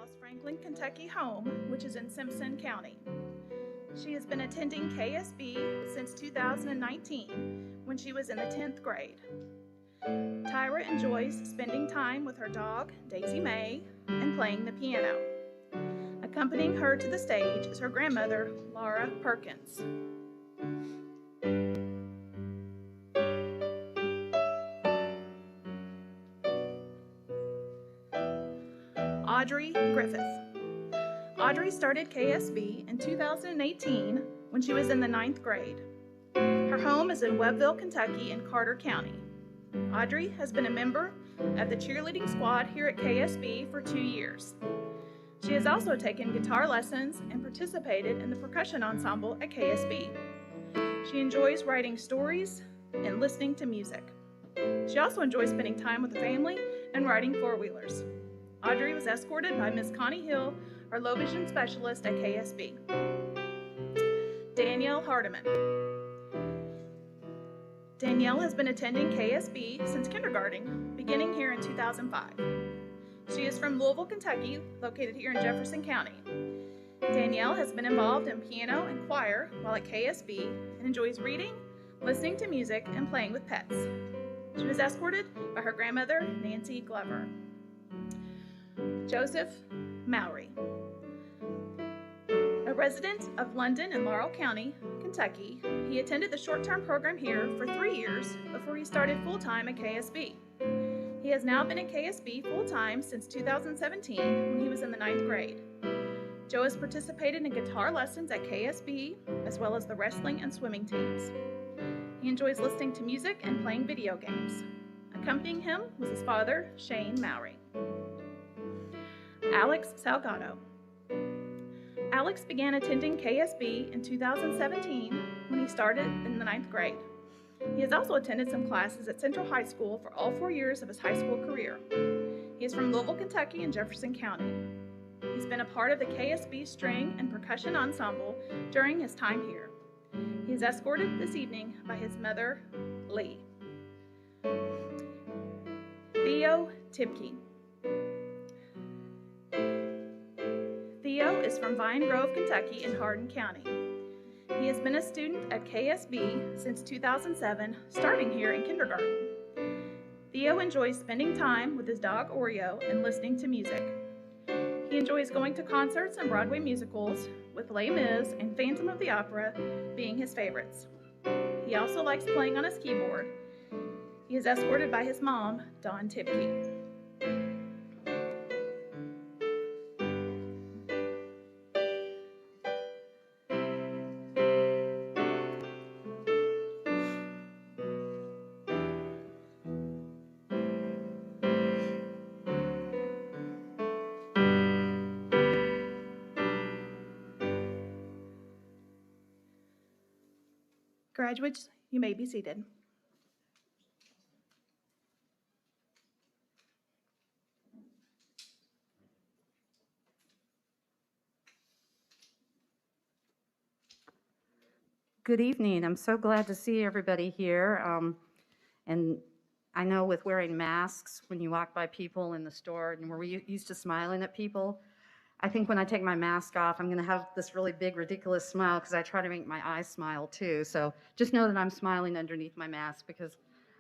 calls Franklin, Kentucky home, which is in Simpson County. She has been attending KSB since 2019 when she was in the 10th grade. Tyra enjoys spending time with her dog, Daisy Mae, and playing the piano. Accompanying her to the stage is her grandmother, Laura Perkins. Audrey Griffith. Audrey started KSB in 2018 when she was in the 9th grade. Her home is in Webbville, Kentucky in Carter County. Audrey has been a member of the cheerleading squad here at KSB for 2 years. She has also taken guitar lessons and participated in the percussion ensemble at KSB. She enjoys writing stories and listening to music. She also enjoys spending time with the family and riding four-wheelers. Audrey was escorted by Ms. Connie Hill, our low vision specialist at KSB. Danielle Hardiman. Danielle has been attending KSB since kindergarten, beginning here in 2005. She is from Louisville, Kentucky, located here in Jefferson County. Danielle has been involved in piano and choir while at KSB and enjoys reading, listening to music, and playing with pets. She was escorted by her grandmother, Nancy Glover. Joseph Mowry. A resident of London and Laurel County, Kentucky, he attended the short-term program here for 3 years before he started full-time at KSB. He has now been at KSB full-time since 2017 when he was in the 9th grade. Joe has participated in guitar lessons at KSB as well as the wrestling and swimming teams. He enjoys listening to music and playing video games. Accompanying him was his father, Shane Mowry. Alex Salgado. Alex began attending KSB in 2017 when he started in the 9th grade. He has also attended some classes at Central High School for all 4 years of his high school career. He is from Louisville, Kentucky in Jefferson County. He's been a part of the KSB string and percussion ensemble during his time here. He is escorted this evening by his mother, Lee. Theo Tibke. Theo is from Vine Grove, Kentucky in Hardin County. He has been a student at KSB since 2007, starting here in kindergarten. Theo enjoys spending time with his dog Oreo and listening to music. He enjoys going to concerts and Broadway musicals, with Les Mis and Phantom of the Opera being his favorites. He also likes playing on his keyboard. He is escorted by his mom, Dawn Tibke. Graduates, you may be seated. Good evening. I'm so glad to see everybody here. And I know with wearing masks, when you walk by people in the store and we're used to smiling at people, I think when I take my mask off, I'm going to have this really big, ridiculous smile because I try to make my eyes smile too. So just know that I'm smiling underneath my mask because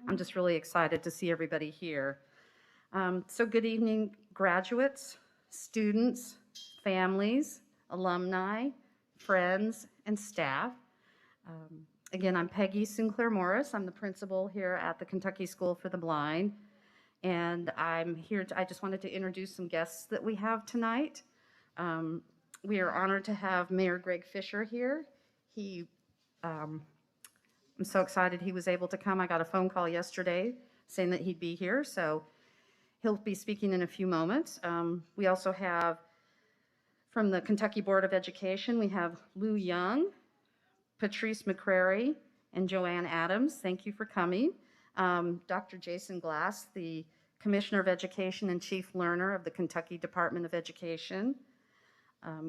I'm just really excited to see everybody here. So good evening, graduates, students, families, alumni, friends, and staff. Again, I'm Peggy Sinclair Morris. I'm the principal here at the Kentucky School for the Blind. And I'm here I just wanted to introduce some guests that we have tonight. We are honored to have Mayor Greg Fisher here. I'm so excited he was able to come. I got a phone call yesterday saying that he'd be here, so he'll be speaking in a few moments. We also have from the Kentucky Board of Education, we have Lou Young, Patrice McCrary, and Joanne Adams. Thank you for coming. Dr. Jason Glass, the Commissioner of Education and Chief Learner of the Kentucky Department of Education.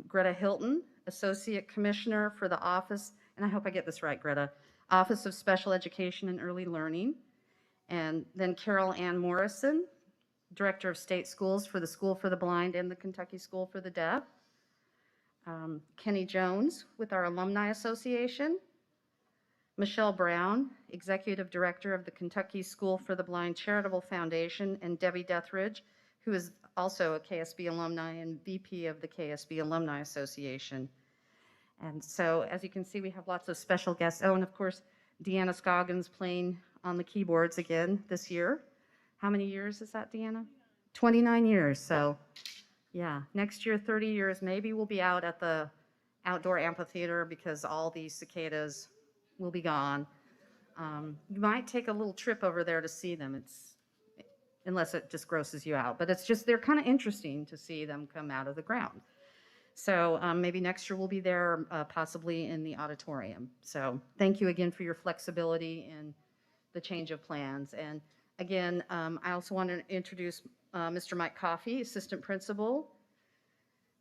Greta Hilton, Associate Commissioner for the Office, and I hope I get this right, Greta, Office of Special Education and Early Learning. And then Carol Ann Morrison, Director of State Schools for the School for the Blind and the Kentucky School for the Deaf. Kenny Jones with our Alumni Association. Michelle Brown, Executive Director of the Kentucky School for the Blind Charitable Foundation, and Debbie Deathridge, who is also a KSB alumni and VP of the KSB Alumni Association. And so, as you can see, we have lots of special guests. Oh, and of course, Deanna Scoggins playing on the keyboards again this year. How many years is that, Deanna? 29 years. So, yeah, next year, 30 years, maybe we'll be out at the outdoor amphitheater because all these cicadas will be gone. You might take a little trip over there to see them. Unless it just grosses you out, but they're kind of interesting to see them come out of the ground. So maybe next year we'll be there, possibly in the auditorium. So thank you again for your flexibility in the change of plans. And again, I also want to introduce Mr. Mike Coffey, Assistant Principal,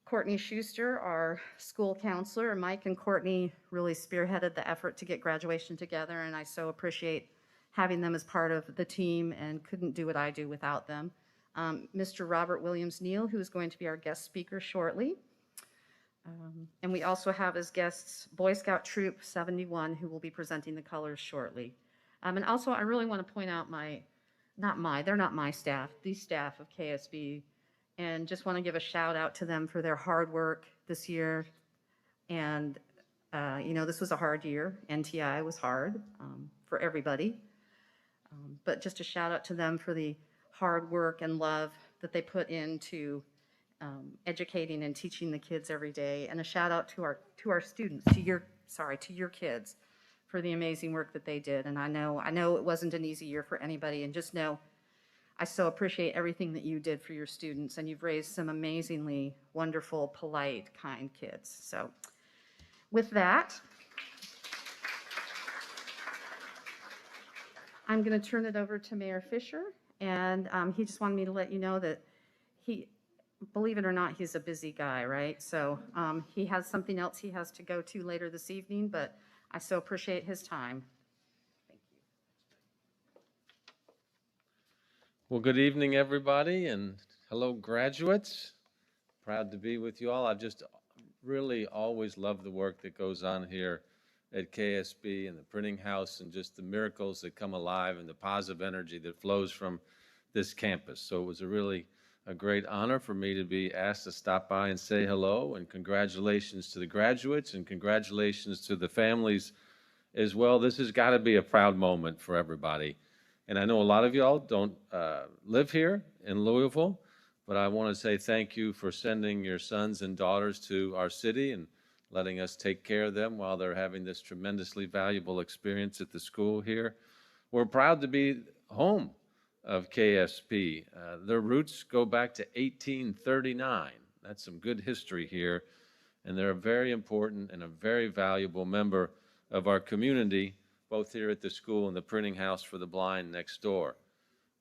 Courtney Schuster, our school counselor. Mike and Courtney really spearheaded the effort to get graduation together, and I so appreciate having them as part of the team and couldn't do what I do without them. Mr. Robert Williams-Neal, who is going to be our guest speaker shortly. And we also have as guests Boy Scout Troop 71, who will be presenting the colors shortly. And also, I really want to point out they're not my staff, the staff of KSB, and just want to give a shout out to them for their hard work this year. And, this was a hard year. NTI was hard for everybody. But just a shout out to them for the hard work and love that they put into educating and teaching the kids every day. And a shout out to our students, to your kids for the amazing work that they did. And I know it wasn't an easy year for anybody, and just know I so appreciate everything that you did for your students, and you've raised some amazingly wonderful, polite, kind kids. So with that, I'm going to turn it over to Mayor Fisher, and he just wanted me to let you know that believe it or not, he's a busy guy, right? So he has something else he has to go to later this evening, but I so appreciate his time. Thank you. Well, good evening, everybody, and hello, graduates. Proud to be with you all. I've just really always loved the work that goes on here at KSB and the printing house, and just the miracles that come alive and the positive energy that flows from this campus. So it was a great honor for me to be asked to stop by and say hello, and congratulations to the graduates and congratulations to the families as well. This has got to be a proud moment for everybody. And I know a lot of y'all don't live here in Louisville, but I want to say thank you for sending your sons and daughters to our city and letting us take care of them while they're having this tremendously valuable experience at the school here. We're proud to be home of KSP. Their roots go back to 1839. That's some good history here. And they're a very important and a very valuable member of our community, both here at the school and the printing house for the blind next door.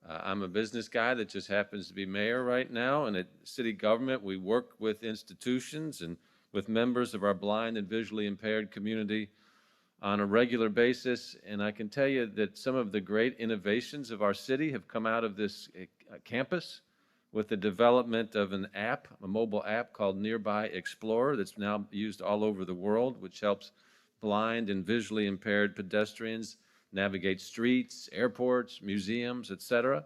I'm a business guy that just happens to be mayor right now, and at city government we work with institutions and with members of our blind and visually impaired community on a regular basis. And I can tell you that some of the great innovations of our city have come out of this campus with the development of an app, a mobile app called Nearby Explorer, that's now used all over the world, which helps blind and visually impaired pedestrians navigate streets, airports, museums, etc.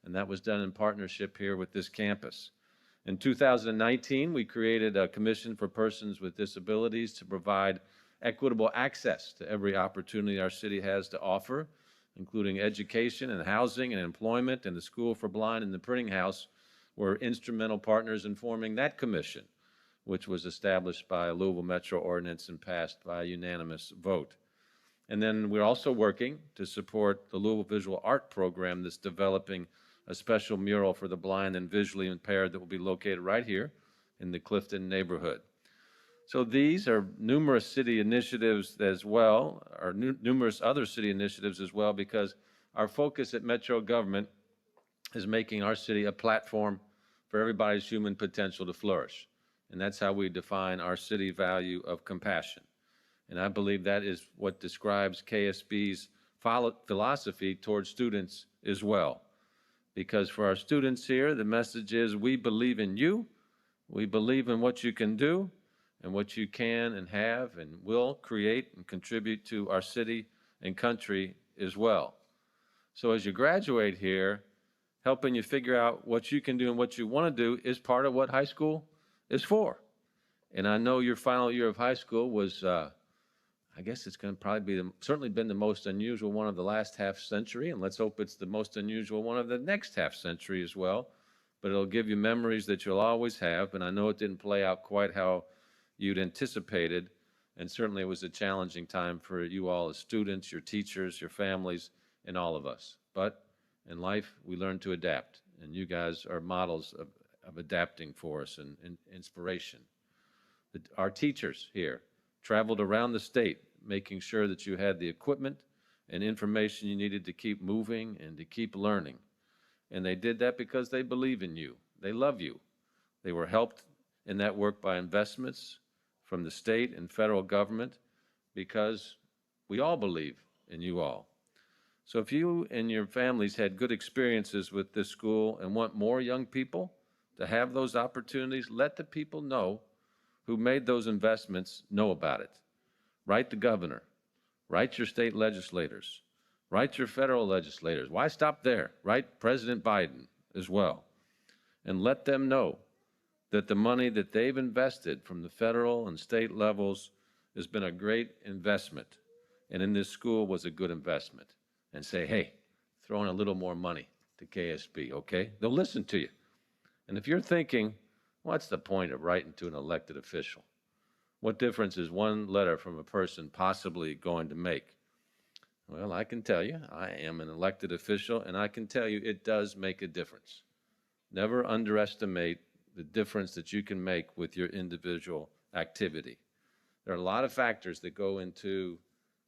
And that was done in partnership here with this campus. In 2019, we created a commission for persons with disabilities to provide equitable access to every opportunity our city has to offer, including education and housing and employment, and the School for Blind and the Printing House were instrumental partners in forming that commission, which was established by a Louisville Metro ordinance and passed by a unanimous vote. And then we're also working to support the Louisville Visual Art Program that's developing a special mural for the blind and visually impaired that will be located right here in the Clifton neighborhood. So these are numerous city initiatives as well, or numerous other city initiatives as well, because our focus at Metro government is making our city a platform for everybody's human potential to flourish. And that's how we define our city value of compassion. And I believe that is what describes KSB's philosophy towards students as well. because for our students here, the message is we believe in you, we believe in what you can do and what you can and have and will create and contribute to our city and country as well. So as you graduate here, helping you figure out what you can do and what you want to do is part of what high school is for. And I know your final year of high school was, I guess it's going to probably be certainly been the most unusual one of the last half century, and let's hope it's the most unusual one of the next half century as well. But it'll give you memories that you'll always have, and I know it didn't play out quite how you'd anticipated, and certainly it was a challenging time for you all as students, your teachers, your families, and all of us. But in life, we learn to adapt, and you guys are models of adapting for us and inspiration. Our teachers here traveled around the state, making sure that you had the equipment and information you needed to keep moving and to keep learning. And they did that because they believe in you. They love you. They were helped in that work by investments from the state and federal government because we all believe in you all. So if you and your families had good experiences with this school and want more young people to have those opportunities, let the people know who made those investments know about it. Write the governor, write your state legislators, write your federal legislators. Why stop there? Write President Biden as well. And let them know that the money that they've invested from the federal and state levels has been a great investment, and in this school was a good investment. And say, hey, throw in a little more money to KSB, okay? They'll listen to you. And if you're thinking, what's the point of writing to an elected official? What difference is one letter from a person possibly going to make? Well, I can tell you, I am an elected official, and I can tell you it does make a difference. Never underestimate the difference that you can make with your individual activity. There are a lot of factors that go into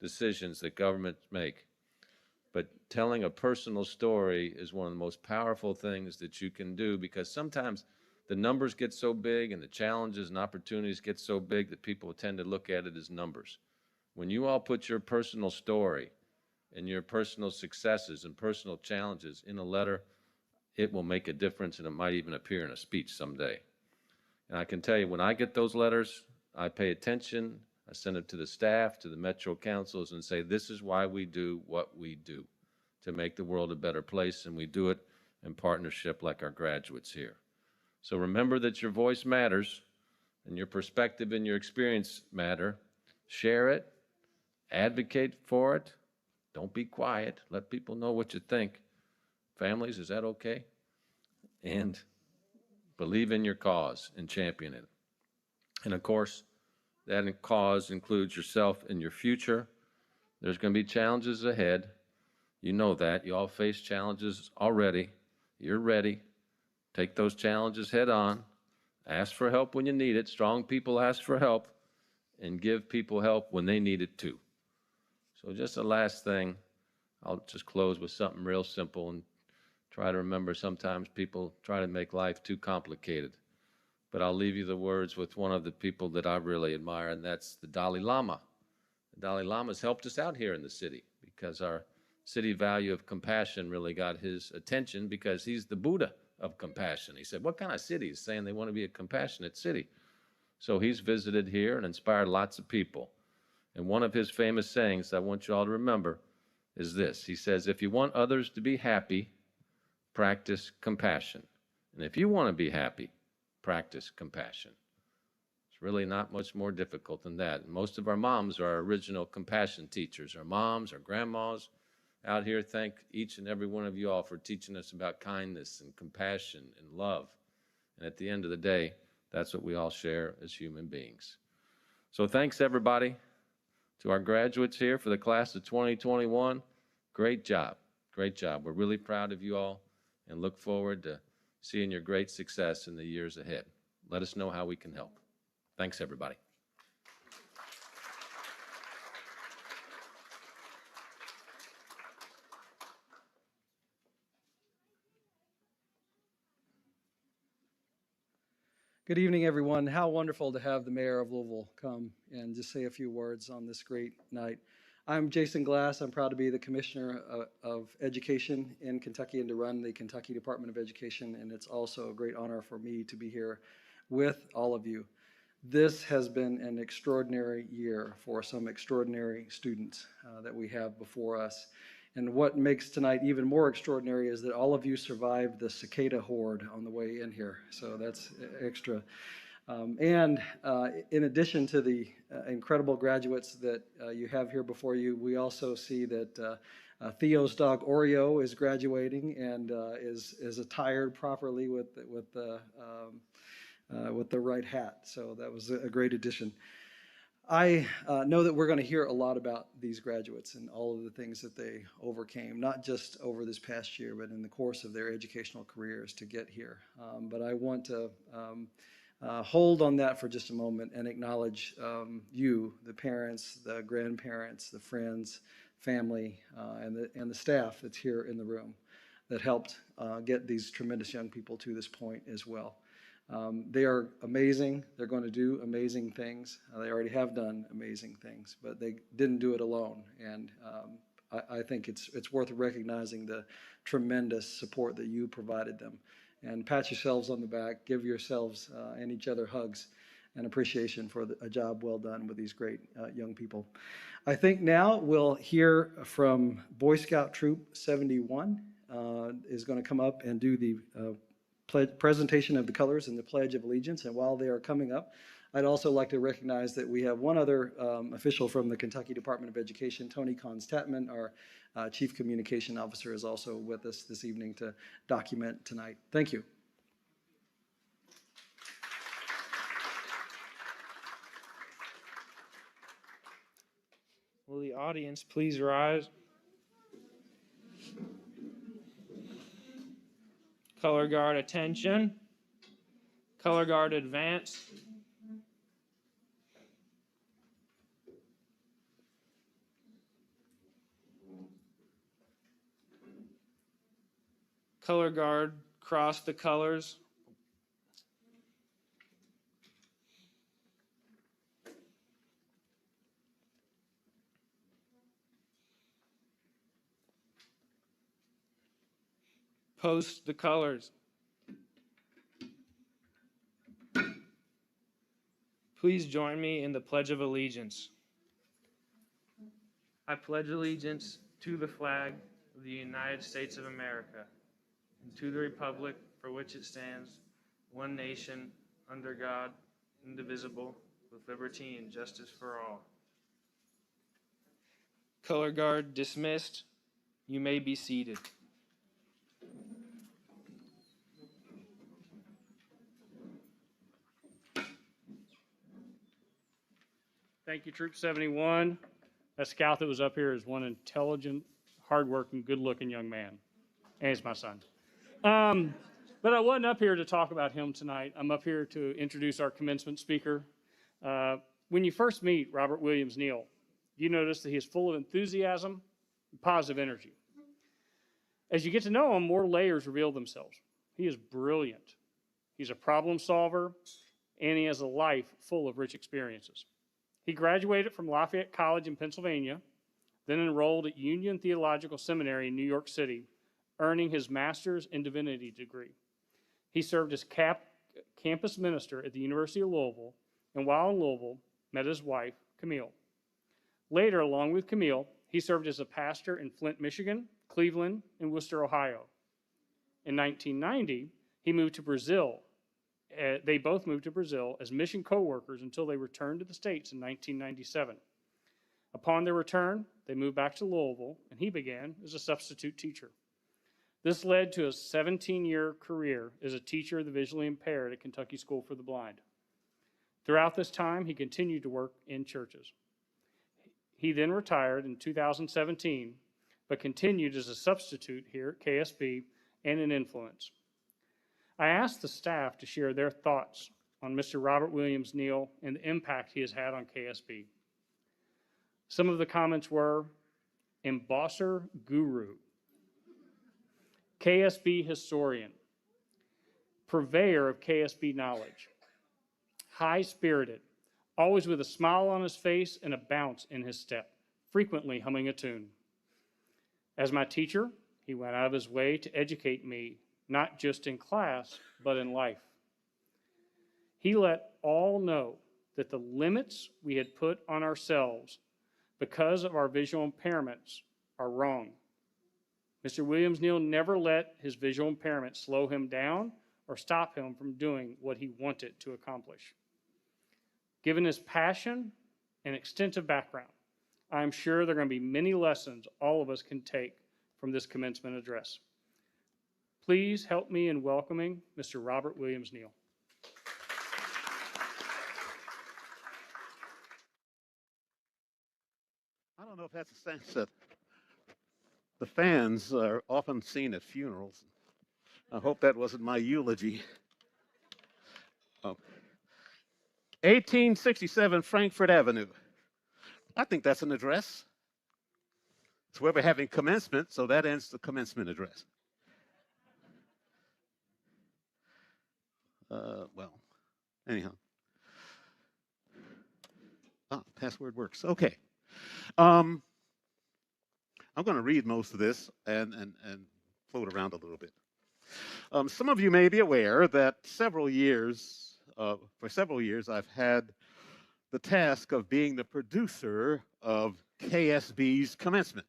decisions that governments make. But telling a personal story is one of the most powerful things that you can do, because sometimes the numbers get so big and the challenges and opportunities get so big that people tend to look at it as numbers. When you all put your personal story and your personal successes and personal challenges in a letter, it will make a difference, and it might even appear in a speech someday. And I can tell you, when I get those letters, I pay attention. I send it to the staff, to the Metro councils, and say, this is why we do what we do, to make the world a better place, and we do it in partnership like our graduates here. So remember that your voice matters, and your perspective and your experience matter. Share it, advocate for it. Don't be quiet. Let people know what you think. Families, is that okay? And believe in your cause and champion it. And of course, that cause includes yourself and your future. There's going to be challenges ahead. You know that. You all face challenges already. You're ready. Take those challenges head on. Ask for help when you need it. Strong people ask for help, and give people help when they need it too. So just the last thing, I'll just close with something real simple and try to remember sometimes people try to make life too complicated. But I'll leave you the words with one of the people that I really admire, and that's the Dalai Lama. The Dalai Lama's helped us out here in the city because our city value of compassion really got his attention, because he's the Buddha of compassion. He said, what kind of city is saying they want to be a compassionate city? So he's visited here and inspired lots of people. And one of his famous sayings I want you all to remember is this. He says, if you want others to be happy, practice compassion. And if you want to be happy, practice compassion. It's really not much more difficult than that. Most of our moms are our original compassion teachers. Our moms, our grandmas out here, thank each and every one of you all for teaching us about kindness and compassion and love. And at the end of the day, that's what we all share as human beings. So thanks, everybody, to our graduates here for the class of 2021. Great job. Great job. We're really proud of you all and look forward to seeing your great success in the years ahead. Let us know how we can help. Thanks, everybody. Good evening, everyone. How wonderful to have the mayor of Louisville come and just say a few words on this great night. I'm Jason Glass. I'm proud to be the Commissioner of Education in Kentucky and to run the Kentucky Department of Education, and it's also a great honor for me to be here with all of you. This has been an extraordinary year for some extraordinary students that we have before us. And what makes tonight even more extraordinary is that all of you survived the cicada horde on the way in here, so that's extra. In addition to the incredible graduates that you have here before you, we also see that Theo's dog Oreo is graduating and is attired properly with the right hat. So that was a great addition. I know that we're going to hear a lot about these graduates and all of the things that they overcame, not just over this past year, but in the course of their educational careers to get here. But I want to hold on that for just a moment and acknowledge you, the parents, the grandparents, the friends, family, and the staff that's here in the room that helped get these tremendous young people to this point as well. They are amazing. They're going to do amazing things. They already have done amazing things, but they didn't do it alone. And I think it's worth recognizing the tremendous support that you provided them. And pat yourselves on the back, give yourselves and each other hugs and appreciation for a job well done with these great young people. I think now we'll hear from Boy Scout Troop 71 is going to come up and do the presentation of the colors and the Pledge of Allegiance. And while they are coming up, I'd also like to recognize that we have one other official from the Kentucky Department of Education, Tony Cons-Tatman, our Chief Communication Officer, is also with us this evening to document tonight. Thank you. Will the audience please rise? Color guard attention. Color guard advance. Color guard cross the colors. Post the colors. Please join me in the Pledge of Allegiance. I pledge allegiance to the flag of the United States of America and to the republic for which it stands, one nation, under God, indivisible, with liberty and justice for all. Color guard dismissed. You may be seated. Thank you, Troop 71. That scout that was up here is one intelligent, hardworking, good-looking young man. And he's my son. But I wasn't up here to talk about him tonight. I'm up here to introduce our commencement speaker. When you first meet Robert Williams Neal, you notice that he is full of enthusiasm and positive energy. As you get to know him, more layers reveal themselves. He is brilliant. He's a problem solver, and he has a life full of rich experiences. He graduated from Lafayette College in Pennsylvania, then enrolled at Union Theological Seminary in New York City, earning his master's in divinity degree. He served as campus minister at the University of Louisville, and while in Louisville, met his wife, Camille. Later, along with Camille, he served as a pastor in Flint, Michigan, Cleveland, and Worcester, Ohio. In 1990, he moved to Brazil. They both moved to Brazil as mission co-workers until they returned to the States in 1997. Upon their return, they moved back to Louisville, and he began as a substitute teacher. This led to a 17-year career as a teacher of the visually impaired at Kentucky School for the Blind. Throughout this time, he continued to work in churches. He then retired in 2017, but continued as a substitute here at KSB and an influence. I asked the staff to share their thoughts on Mr. Robert Williams Neal and the impact he has had on KSB. Some of the comments were, embosser guru, KSB historian, purveyor of KSB knowledge, high-spirited, always with a smile on his face and a bounce in his step, frequently humming a tune. As my teacher, he went out of his way to educate me, not just in class, but in life. He let all know that the limits we had put on ourselves because of our visual impairments are wrong. Mr. Williams Neal never let his visual impairment slow him down or stop him from doing what he wanted to accomplish. Given his passion and extensive background, I'm sure there are going to be many lessons all of us can take from this commencement address. Please help me in welcoming Mr. Robert Williams Neal. I don't know if that's a sense that the fans are often seen at funerals. I hope that wasn't my eulogy. 1867 Frankfurt Avenue. I think that's an address. It's where we're having commencement, so that ends the commencement address. Well, anyhow. Password works. Okay. I'm going to read most of this and float around a little bit. Some of you may be aware that for several years, I've had the task of being the producer of KSB's commencement.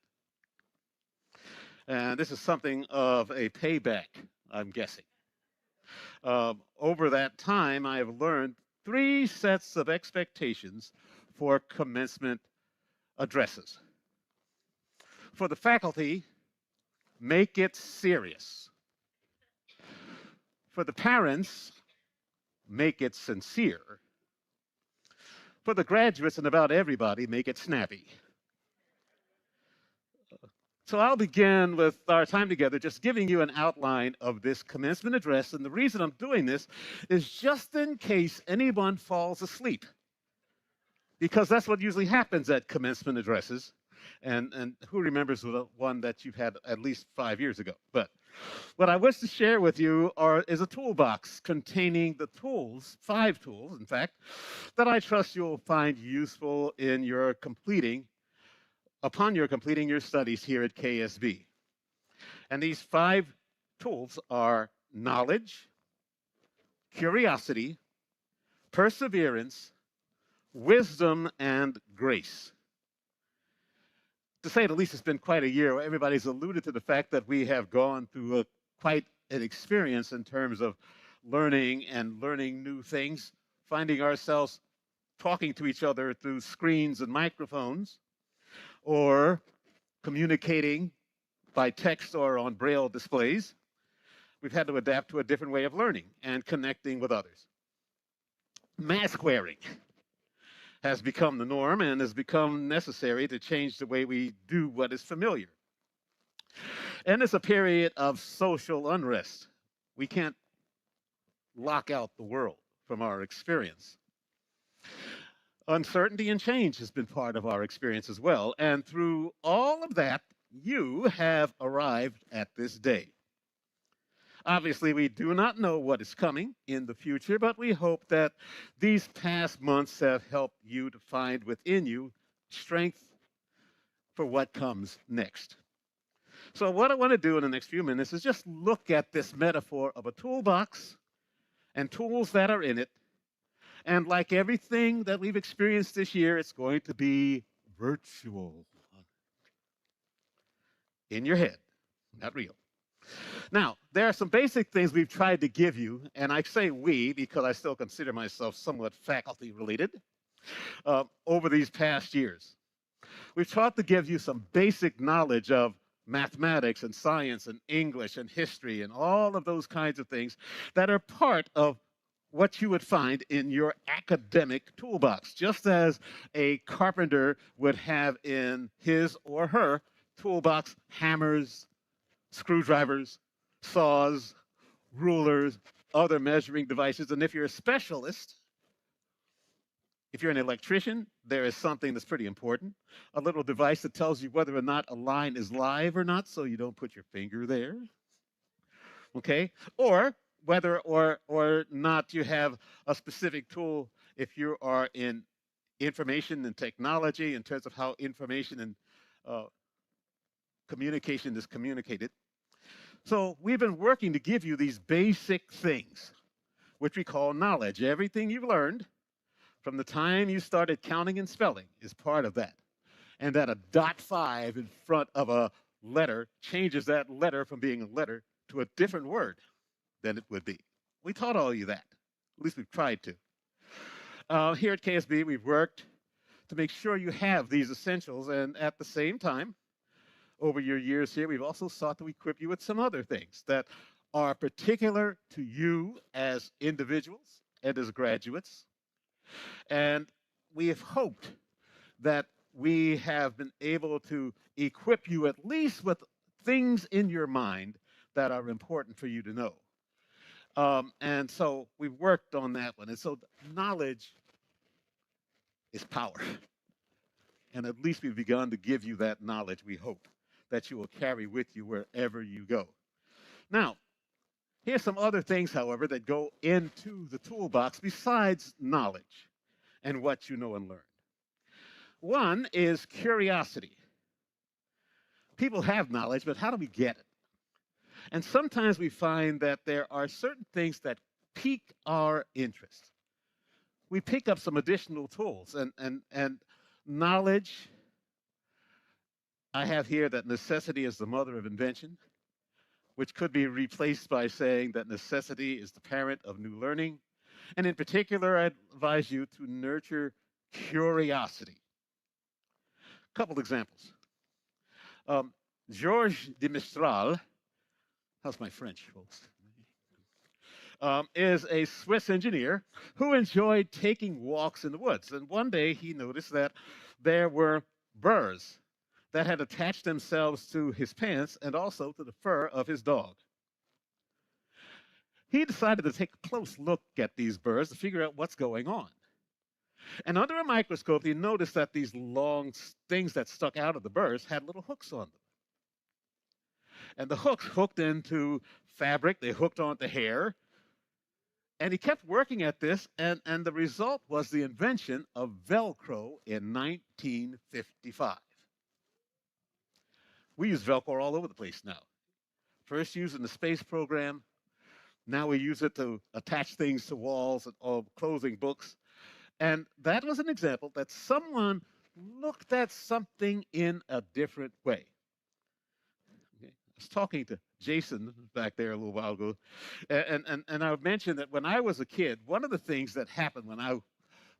And this is something of a payback, I'm guessing. Over that time, I have learned 3 sets of expectations for commencement addresses. For the faculty, make it serious. For the parents, make it sincere. For the graduates and about everybody, make it snappy. So I'll begin with our time together just giving you an outline of this commencement address. And the reason I'm doing this is just in case anyone falls asleep, because that's what usually happens at commencement addresses. And who remembers the one that you've had at least 5 years ago? But what I wish to share with you is a toolbox containing the tools, 5 tools, in fact, that I trust you'll find useful in upon your completing your studies here at KSB. And these 5 tools are knowledge, curiosity, perseverance, wisdom, and grace. To say the least, it's been quite a year. Everybody's alluded to the fact that we have gone through quite an experience in terms of learning new things, finding ourselves talking to each other through screens and microphones, or communicating by text or on Braille displays. We've had to adapt to a different way of learning and connecting with others. Mask wearing has become the norm and has become necessary to change the way we do what is familiar. And it's a period of social unrest. We can't lock out the world from our experience. Uncertainty and change has been part of our experience as well. And through all of that, you have arrived at this day. Obviously, we do not know what is coming in the future, but we hope that these past months have helped you to find within you strength for what comes next. So what I want to do in the next few minutes is just look at this metaphor of a toolbox and tools that are in it. And like everything that we've experienced this year, it's going to be virtual. In your head, not real. Now, there are some basic things we've tried to give you, and I say we because I still consider myself somewhat faculty related, over these past years. We've tried to give you some basic knowledge of mathematics and science and English and history and all of those kinds of things that are part of what you would find in your academic toolbox, just as a carpenter would have in his or her toolbox hammers, screwdrivers, saws, rulers, other measuring devices. And if you're a specialist, if you're an electrician, there is something that's pretty important, a little device that tells you whether or not a line is live or not, so you don't put your finger there, okay? Or whether or not you have a specific tool if you are in information and technology, in terms of how information and communication is communicated. So we've been working to give you these basic things, which we call knowledge. Everything you've learned from the time you started counting and spelling is part of that. And that a .5 in front of a letter changes that letter from being a letter to a different word than it would be. We taught all of you that. At least we've tried to. Here at KSB, we've worked to make sure you have these essentials, and at the same time, over your years here, we've also sought to equip you with some other things that are particular to you as individuals and as graduates. And we have hoped that we have been able to equip you at least with things in your mind that are important for you to know. And so we've worked on that one. And so knowledge is power. And at least we've begun to give you that knowledge, we hope, that you will carry with you wherever you go. Now, here's some other things, however, that go into the toolbox besides knowledge and what you know and learn. One is curiosity. People have knowledge, but how do we get it? And sometimes we find that there are certain things that pique our interest. We pick up some additional tools, and knowledge, I have here that necessity is the mother of invention, which could be replaced by saying that necessity is the parent of new learning. And in particular, I advise you to nurture curiosity. A couple examples. Georges de Mistral, how's my French, folks? Is a Swiss engineer who enjoyed taking walks in the woods. And one day he noticed that there were burrs that had attached themselves to his pants and also to the fur of his dog. He decided to take a close look at these burrs to figure out what's going on. And under a microscope, he noticed that these long things that stuck out of the burrs had little hooks on them. And the hooks hooked into fabric, they hooked onto hair. And he kept working at this, and the result was the invention of Velcro in 1955. We use Velcro all over the place now. First used in the space program. Now we use it to attach things to walls or closing books. And that was an example that someone looked at something in a different way. Okay. I was talking to Jason back there a little while ago, and I mentioned that when I was a kid, one of the things that happened when I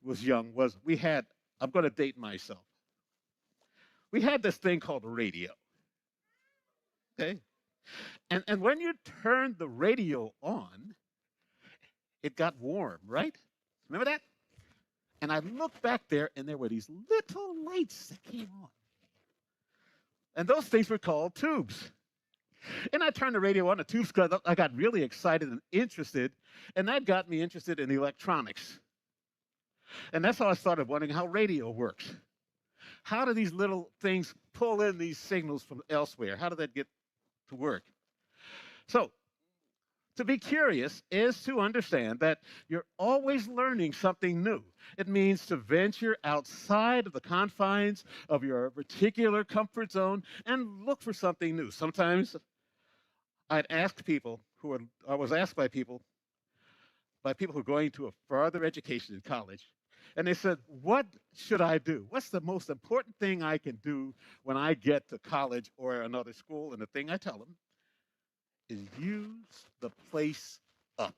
was young was we had, I'm going to date myself, we had this thing called a radio. Okay? And when you turned the radio on, it got warm, right? Remember that? And I looked back there, and there were these little lights that came on. And those things were called tubes. And I turned the radio on, the tubes, because I got really excited and interested, and that got me interested in electronics. And that's how I started wondering how radio works. How do these little things pull in these signals from elsewhere? How did that get to work? So, to be curious is to understand that you're always learning something new. It means to venture outside of the confines of your particular comfort zone and look for something new. Sometimes I was asked by people who are going to a further education in college, and they said, what should I do? What's the most important thing I can do when I get to college or another school? And the thing I tell them is use the place up.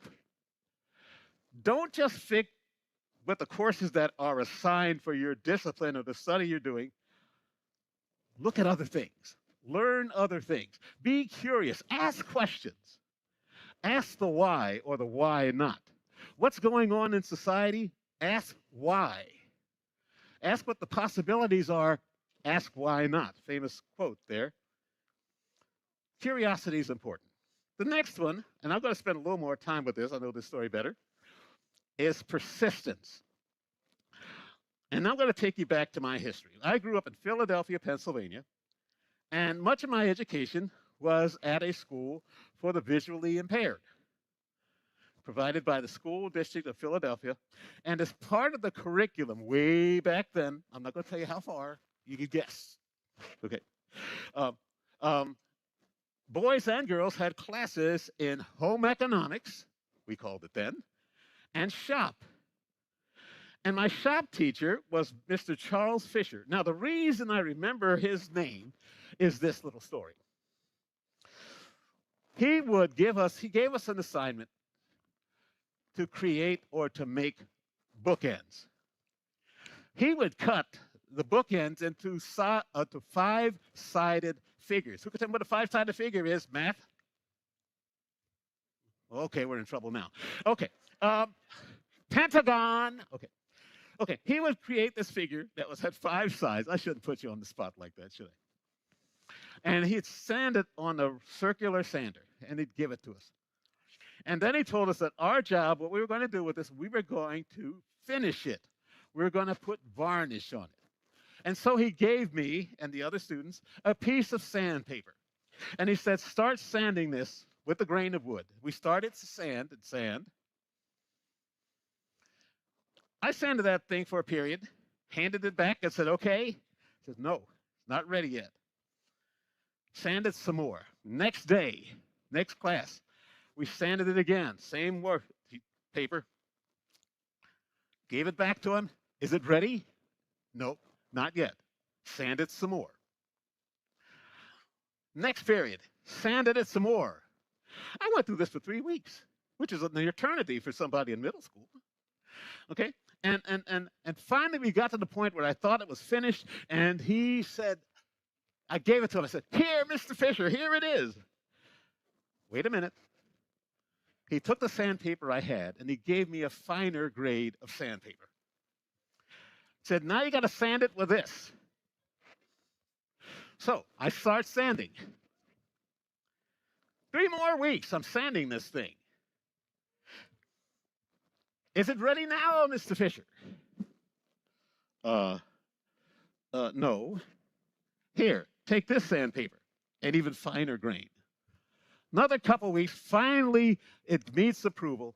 Don't just stick with the courses that are assigned for your discipline or the study you're doing. Look at other things. Learn other things. Be curious. Ask questions. Ask the why or the why not. What's going on in society? Ask why. Ask what the possibilities are. Ask why not. Famous quote there. Curiosity is important. The next one, and I'm going to spend a little more time with this, I know this story better, is persistence. And I'm going to take you back to my history. I grew up in Philadelphia, Pennsylvania, and much of my education was at a school for the visually impaired. provided by the School District of Philadelphia. And as part of the curriculum way back then, I'm not going to tell you how far, you can guess. Okay. Um, um, boys and girls had classes in home economics, we called it then, and shop. And my shop teacher was Mr. Charles Fisher. Now, the reason I remember his name is this little story. He gave us an assignment to create or to make bookends. He would cut the bookends into five-sided figures. Who can tell me what a five-sided figure is? Math? Okay, we're in trouble now. Okay, pentagon. Okay, he would create this figure that had 5 sides. I shouldn't put you on the spot like that, should I? And he'd sand it on a circular sander, and he'd give it to us. And then he told us that our job, what we were going to do with this, we were going to finish it. We were going to put varnish on it. And so he gave me and the other students a piece of sandpaper. And he said, start sanding this with a grain of wood. We started to sand and sand. I sanded that thing for a period, handed it back and said, okay. He says, no, it's not ready yet. Sanded some more. Next day, next class, we sanded it again. Same work, paper. Gave it back to him. Is it ready? Nope, not yet. Sanded some more. Next period, sanded it some more. I went through this for 3 weeks, which is an eternity for somebody in middle school. Okay, and finally we got to the point where I thought it was finished, and he said, I gave it to him. I said, here, Mr. Fisher, here it is. Wait a minute. He took the sandpaper I had, and he gave me a finer grade of sandpaper. He said, now you got to sand it with this. So I start sanding. 3 more weeks, I'm sanding this thing. Is it ready now, Mr. Fisher? No. Here, take this sandpaper, an even finer grain. Another couple weeks, finally it meets approval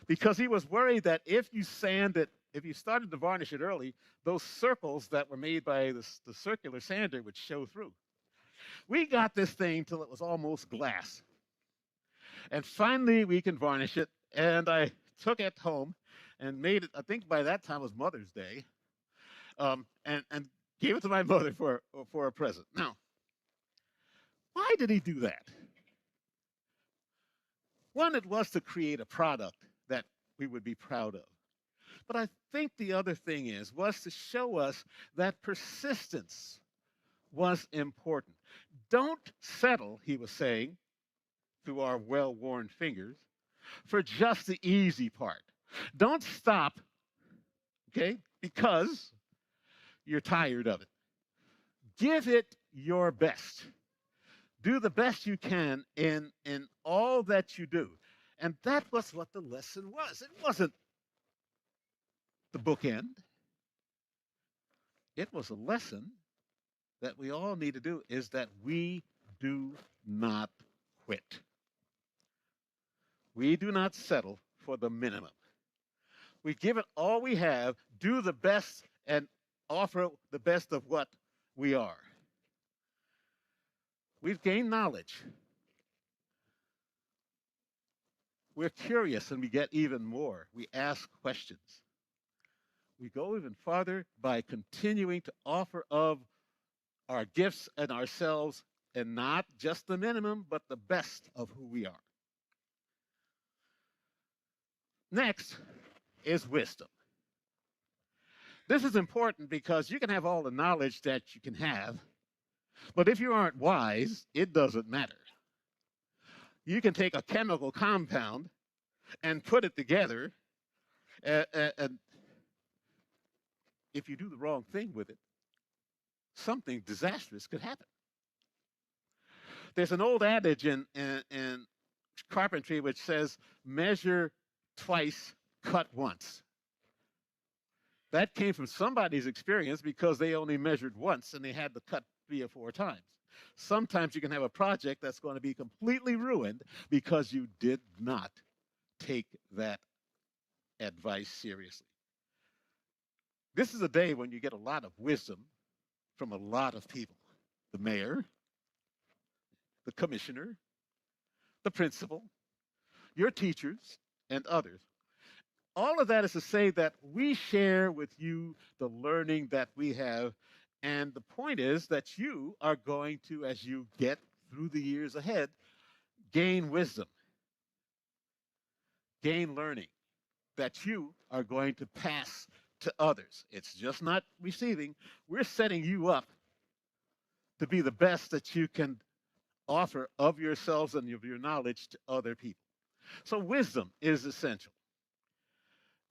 because he was worried that if you started to varnish it early, those circles that were made by the circular sander would show through. We got this thing till it was almost glass. And finally we can varnish it, and I took it home and made it, I think by that time was Mother's Day, and gave it to my mother for a present. Now, why did he do that? One, it was to create a product that we would be proud of. But I think the other thing was to show us that persistence was important. Don't settle, he was saying, through our well-worn fingers, for just the easy part. Don't stop, okay, because you're tired of it. Give it your best. Do the best you can in all that you do. And that was what the lesson was. It wasn't the bookend. It was a lesson that we all need to do, is that we do not quit. We do not settle for the minimum. We give it all we have, do the best, and offer the best of what we are. We've gained knowledge. We're curious and we get even more. We ask questions. We go even farther by continuing to offer of our gifts and ourselves, and not just the minimum, but the best of who we are. Next is wisdom. This is important because you can have all the knowledge that you can have, but if you aren't wise, it doesn't matter. You can take a chemical compound and put it together, and if you do the wrong thing with it, something disastrous could happen. There's an old adage in carpentry which says, measure twice, cut once. That came from somebody's experience because they only measured once and they had to cut 3 or 4 times. Sometimes you can have a project that's going to be completely ruined because you did not take that advice seriously. This is a day when you get a lot of wisdom from a lot of people: the mayor, the commissioner, the principal, your teachers, and others. All of that is to say that we share with you the learning that we have. And the point is that you are going to, as you get through the years ahead, gain wisdom, gain learning that you are going to pass to others. It's just not receiving. We're setting you up to be the best that you can offer of yourselves and of your knowledge to other people. So wisdom is essential.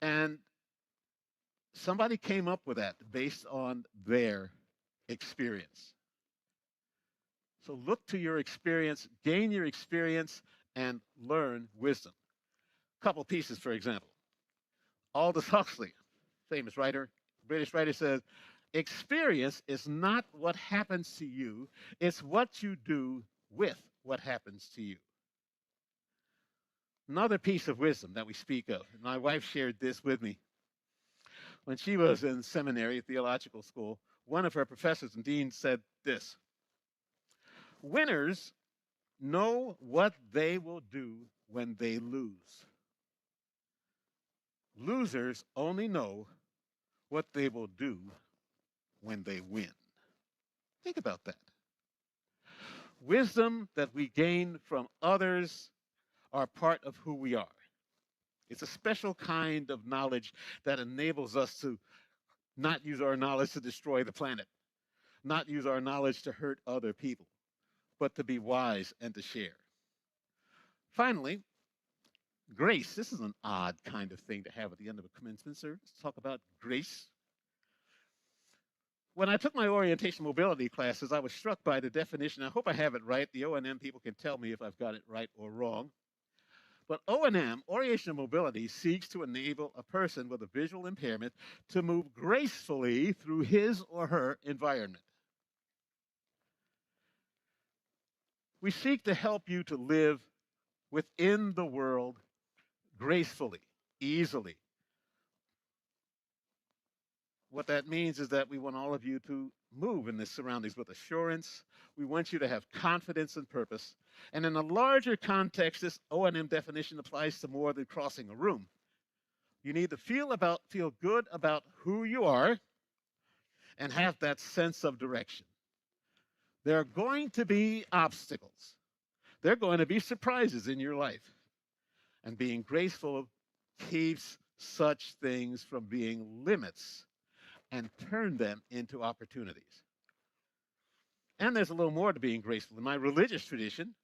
And somebody came up with that based on their experience. So look to your experience, gain your experience, and learn wisdom. A couple pieces, for example. Aldous Huxley, famous writer, British writer, says, experience is not what happens to you, it's what you do with what happens to you. Another piece of wisdom that we speak of, and my wife shared this with me. When she was in seminary, theological school, one of her professors and deans said this: winners know what they will do when they lose. Losers only know what they will do when they win. Think about that. Wisdom that we gain from others are part of who we are. It's a special kind of knowledge that enables us to not use our knowledge to destroy the planet, not use our knowledge to hurt other people, but to be wise and to share. Finally, grace. This is an odd kind of thing to have at the end of a commencement service. Talk about grace. When I took my orientation mobility classes, I was struck by the definition. I hope I have it right. The O&M people can tell me if I've got it right or wrong. But O&M, orientation mobility, seeks to enable a person with a visual impairment to move gracefully through his or her environment. We seek to help you to live within the world gracefully, easily. What that means is that we want all of you to move in this surroundings with assurance. We want you to have confidence and purpose. And in a larger context, this O&M definition applies to more than crossing a room. You need to feel good about who you are and have that sense of direction. There are going to be obstacles. There are going to be surprises in your life. And being graceful keeps such things from being limits and turn them into opportunities. And there's a little more to being graceful. In my religious tradition,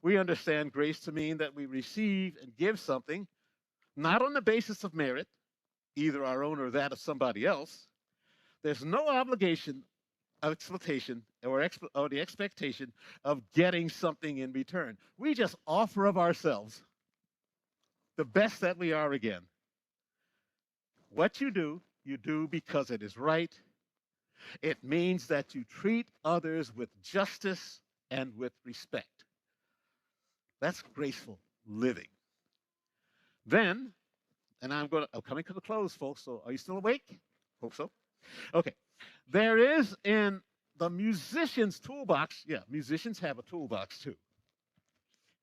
we understand grace to mean that we receive and give something not on the basis of merit, either our own or that of somebody else. There's no obligation, expectation, or the expectation of getting something in return. We just offer of ourselves the best that we are again. What you do because it is right. It means that you treat others with justice and with respect. That's graceful living. Then, and I'm coming to the close, folks, so are you still awake? Hope so. Okay. There is in the musician's toolbox, yeah, musicians have a toolbox too.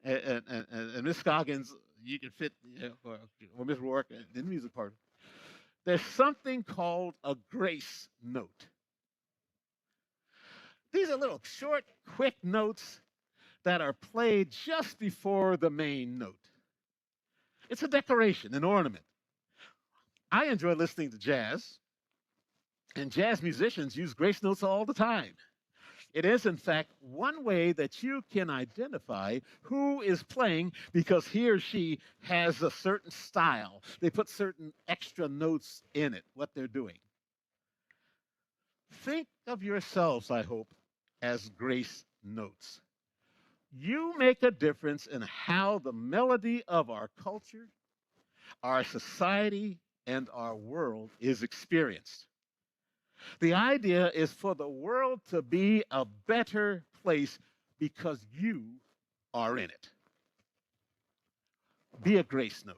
And Miss Scoggins, you can fit, or Miss Rourke in the music part. There's something called a grace note. These are little short, quick notes that are played just before the main note. It's a decoration, an ornament. I enjoy listening to jazz, and jazz musicians use grace notes all the time. It is, in fact, one way that you can identify who is playing because he or she has a certain style. They put certain extra notes in it, what they're doing. Think of yourselves, I hope, as grace notes. You make a difference in how the melody of our culture, our society, and our world is experienced. The idea is for the world to be a better place because you are in it. Be a grace note.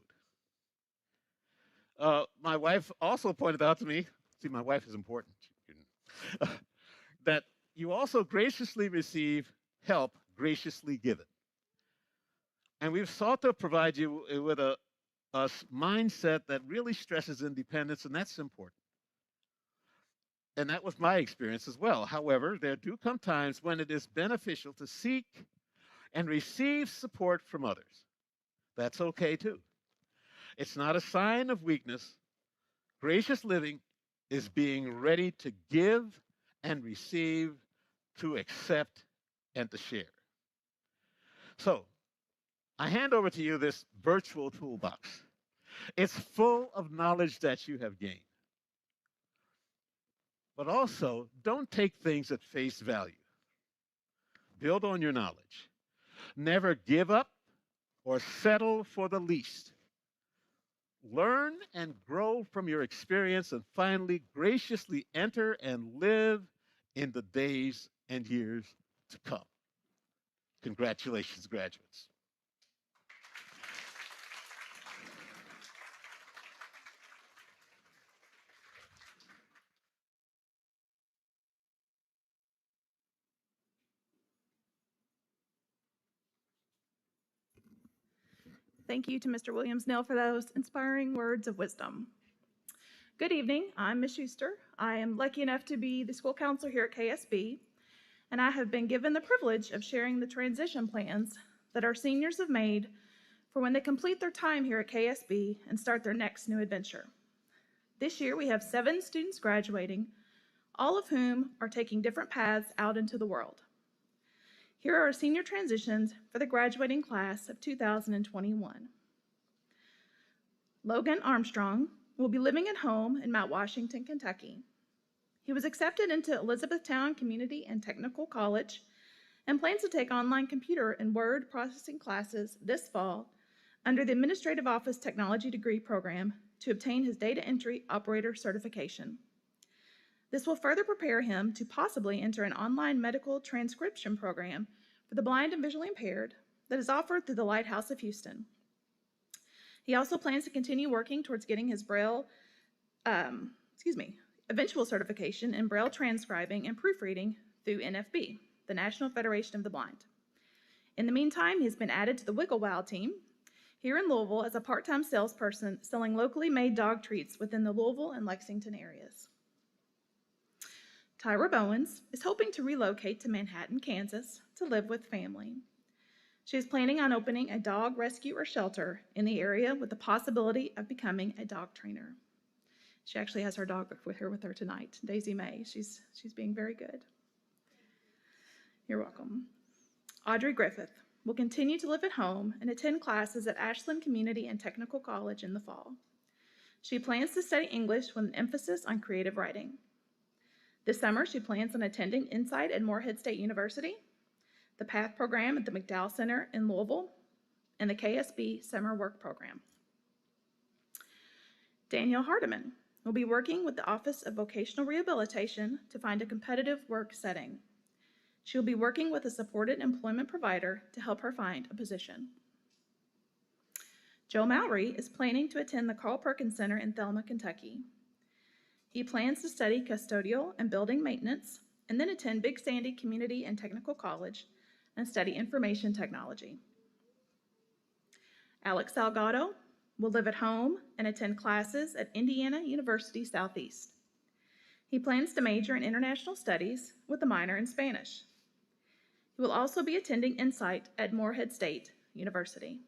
My wife also pointed out to me, see, my wife is important, that you also graciously receive help graciously given. And we've sought to provide you with a mindset that really stresses independence, and that's important. And that was my experience as well. However, there do come times when it is beneficial to seek and receive support from others. That's okay too. It's not a sign of weakness. Gracious living is being ready to give and receive, to accept and to share. So, I hand over to you this virtual toolbox. It's full of knowledge that you have gained. But also, don't take things at face value. Build on your knowledge. Never give up or settle for the least. Learn and grow from your experience, and finally, graciously enter and live in the days and years to come. Congratulations, graduates. Thank you to Mr. Williams-Neal for those inspiring words of wisdom. Good evening, I'm Ms. Schuster. I am lucky enough to be the school counselor here at KSB, and I have been given the privilege of sharing the transition plans that our seniors have made for when they complete their time here at KSB and start their next new adventure. This year we have 7 students graduating, all of whom are taking different paths out into the world. Here are our senior transitions for the graduating class of 2021. Logan Armstrong will be living at home in Mount Washington, Kentucky. He was accepted into Elizabethtown Community and Technical College and plans to take online computer and word processing classes this fall under the Administrative Office Technology Degree Program to obtain his data entry operator certification. This will further prepare him to possibly enter an online medical transcription program for the blind and visually impaired that is offered through the Lighthouse of Houston. He also plans to continue working towards getting his eventual certification in Braille transcribing and proofreading through NFB, the National Federation of the Blind. In the meantime, he's been added to the Wiggle Wow team here in Louisville as a part-time salesperson selling locally made dog treats within the Louisville and Lexington areas. Tyra Bowens is hoping to relocate to Manhattan, Kansas to live with family. She is planning on opening a dog rescue or shelter in the area with the possibility of becoming a dog trainer. She actually has her dog with her tonight, Daisy May. She's being very good. You're welcome. Audrey Griffith will continue to live at home and attend classes at Ashland Community and Technical College in the fall. She plans to study English with an emphasis on creative writing. This summer, she plans on attending Insight at Morehead State University, the PATH program at the McDowell Center in Louisville, and the KSB Summer Work Program. Danielle Hardiman will be working with the Office of Vocational Rehabilitation to find a competitive work setting. She will be working with a supported employment provider to help her find a position. Joe Mowry is planning to attend the Carl Perkins Center in Thelma, Kentucky. He plans to study custodial and building maintenance and then attend Big Sandy Community and Technical College and study information technology. Alex Salgado will live at home and attend classes at Indiana University Southeast. He plans to major in international studies with a minor in Spanish. He will also be attending Insight at Morehead State University.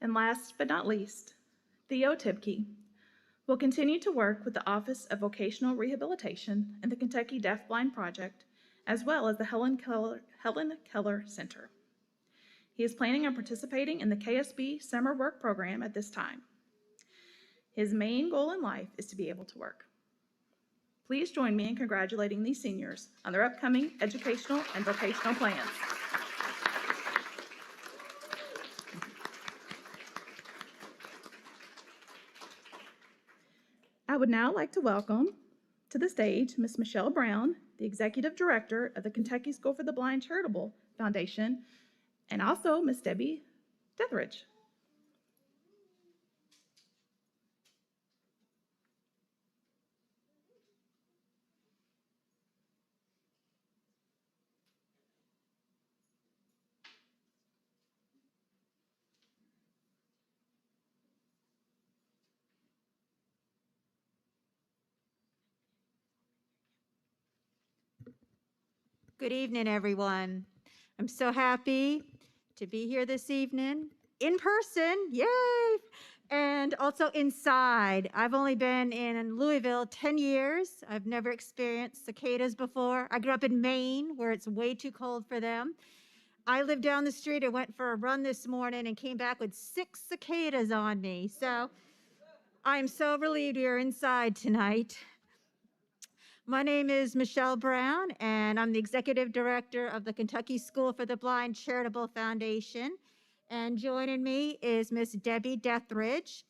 And last but not least, Theo Tibke will continue to work with the Office of Vocational Rehabilitation and the Kentucky Deafblind Project, as well as the Helen Keller Center. He is planning on participating in the KSB Summer Work Program at this time. His main goal in life is to be able to work. Please join me in congratulating these seniors on their upcoming educational and vocational plans. I would now like to welcome to the stage Ms. Michelle Brown, the Executive Director of the Kentucky School for the Blind Charitable Foundation, and also Ms. Debbie Deathridge. Good evening, everyone. I'm so happy to be here this evening in person, yay! And also inside. I've only been in Louisville 10 years. I've never experienced cicadas before. I grew up in Maine, where it's way too cold for them. I lived down the street. I went for a run this morning and came back with 6 cicadas on me. So I'm so relieved you're inside tonight. My name is Michelle Brown, and I'm the Executive Director of the Kentucky School for the Blind Charitable Foundation. And joining me is Miss Debbie Dethridge.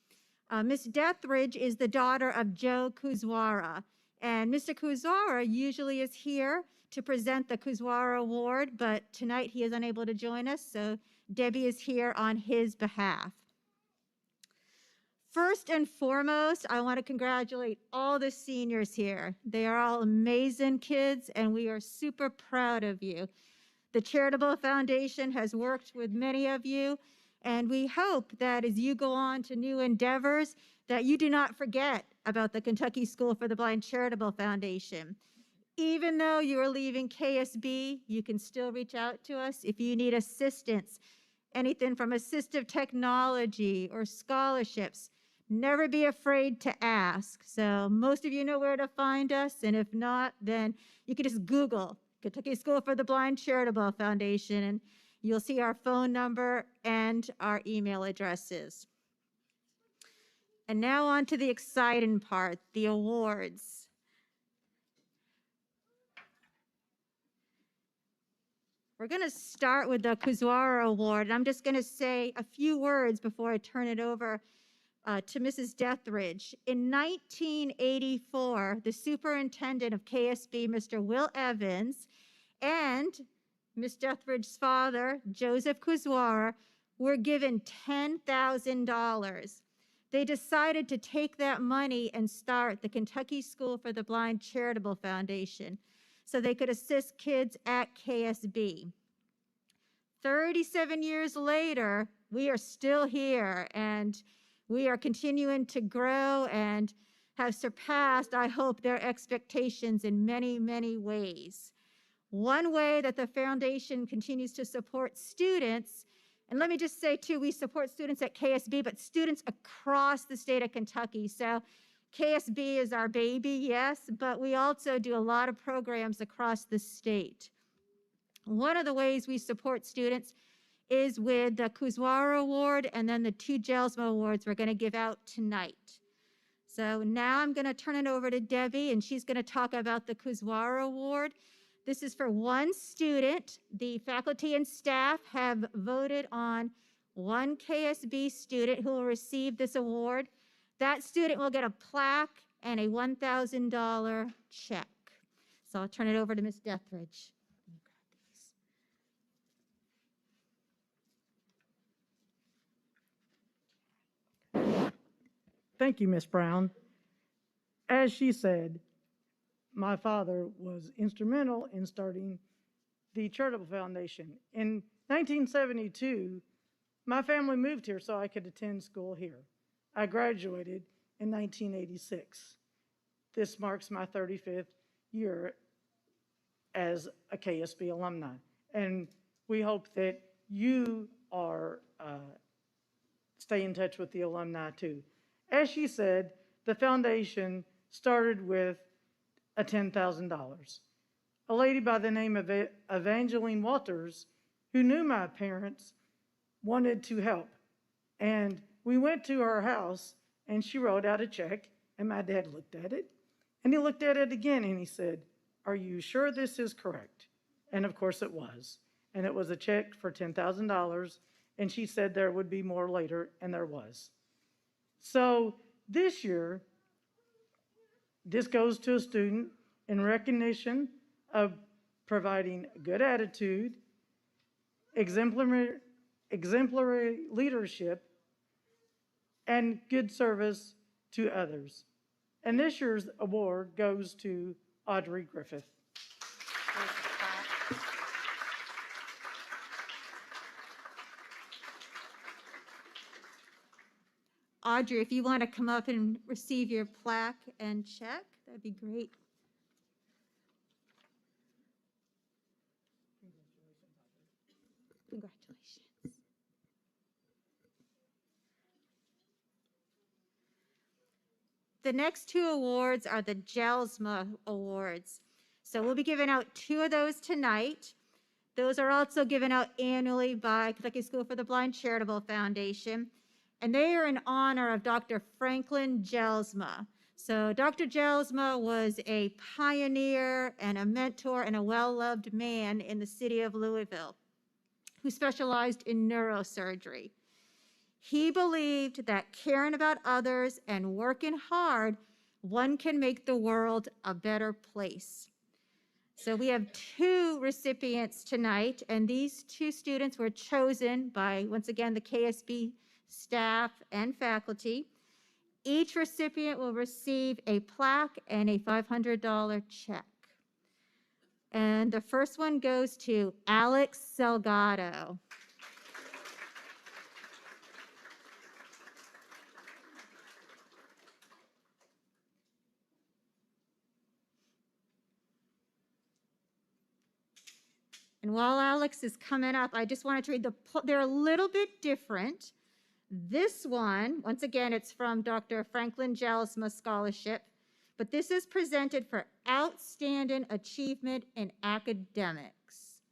Miss Dethridge is the daughter of Joe Kuzwara. And Mr. Kuzwara usually is here to present the Kuzwara Award, but tonight he is unable to join us, so Debbie is here on his behalf. First and foremost, I want to congratulate all the seniors here. They are all amazing kids, and we are super proud of you. The Charitable Foundation has worked with many of you, and we hope that as you go on to new endeavors, that you do not forget about the Kentucky School for the Blind Charitable Foundation. Even though you are leaving KSB, you can still reach out to us if you need assistance, anything from assistive technology or scholarships. Never be afraid to ask. So most of you know where to find us, and if not, then you can just Google Kentucky School for the Blind Charitable Foundation, and you'll see our phone number and our email addresses. And now on to the exciting part, the awards. We're going to start with the Kuzwara Award, and I'm just going to say a few words before I turn it over to Mrs. Dethridge. In 1984, the superintendent of KSB, Mr. Will Evans, and Ms. Dethridge's father, Joseph Kuzwara, were given $10,000. They decided to take that money and start the Kentucky School for the Blind Charitable Foundation so they could assist kids at KSB. 37 years later, we are still here, and we are continuing to grow and have surpassed, I hope, their expectations in many, many ways. One way that the foundation continues to support students, and let me just say too, we support students at KSB, but students across the state of Kentucky. So KSB is our baby, yes, but we also do a lot of programs across the state. One of the ways we support students is with the Kuzwara Award and then the 2 JELSMA Awards we're going to give out tonight. So now I'm going to turn it over to Debbie, and she's going to talk about the Kuzwara Award. This is for one student. The faculty and staff have voted on one KSB student who will receive this award. That student will get a plaque and a $1,000 check. So I'll turn it over to Ms. Dethridge. Thank you, Ms. Brown. As she said, my father was instrumental in starting the Charitable Foundation. In 1972, my family moved here so I could attend school here. I graduated in 1986. This marks my 35th year as a KSB alumni. And we hope that you are stay in touch with the alumni too. As she said, the foundation started with a $10,000. A lady by the name of Evangeline Walters, who knew my parents, wanted to help. And we went to her house, and she wrote out a check, and my dad looked at it. And he looked at it again, and he said, "Are you sure this is correct?" And of course it was. And it was a check for $10,000, and she said there would be more later, and there was. So this year, this goes to a student in recognition of providing good attitude, exemplary leadership, and good service to others. And this year's award goes to Audrey Griffith. Audrey, if you want to come up and receive your plaque and check, that'd be great. Congratulations. The next two awards are the JELSMA Awards. So we'll be giving out two of those tonight. Those are also given out annually by Kentucky School for the Blind Charitable Foundation, and they are in honor of Dr. Franklin JELSMA. So Dr. JELSMA was a pioneer and a mentor and a well-loved man in the city of Louisville who specialized in neurosurgery. He believed that caring about others and working hard, one can make the world a better place. So we have two recipients tonight, and these two students were chosen by, once again, the KSB staff and faculty. Each recipient will receive a plaque and a $500 check. And the first one goes to Alex Salgado. And while Alex is coming up, I just wanted to read they're a little bit different. This one, once again, it's from Dr. Franklin JELSMA Scholarship, but this is presented for outstanding achievement in academics.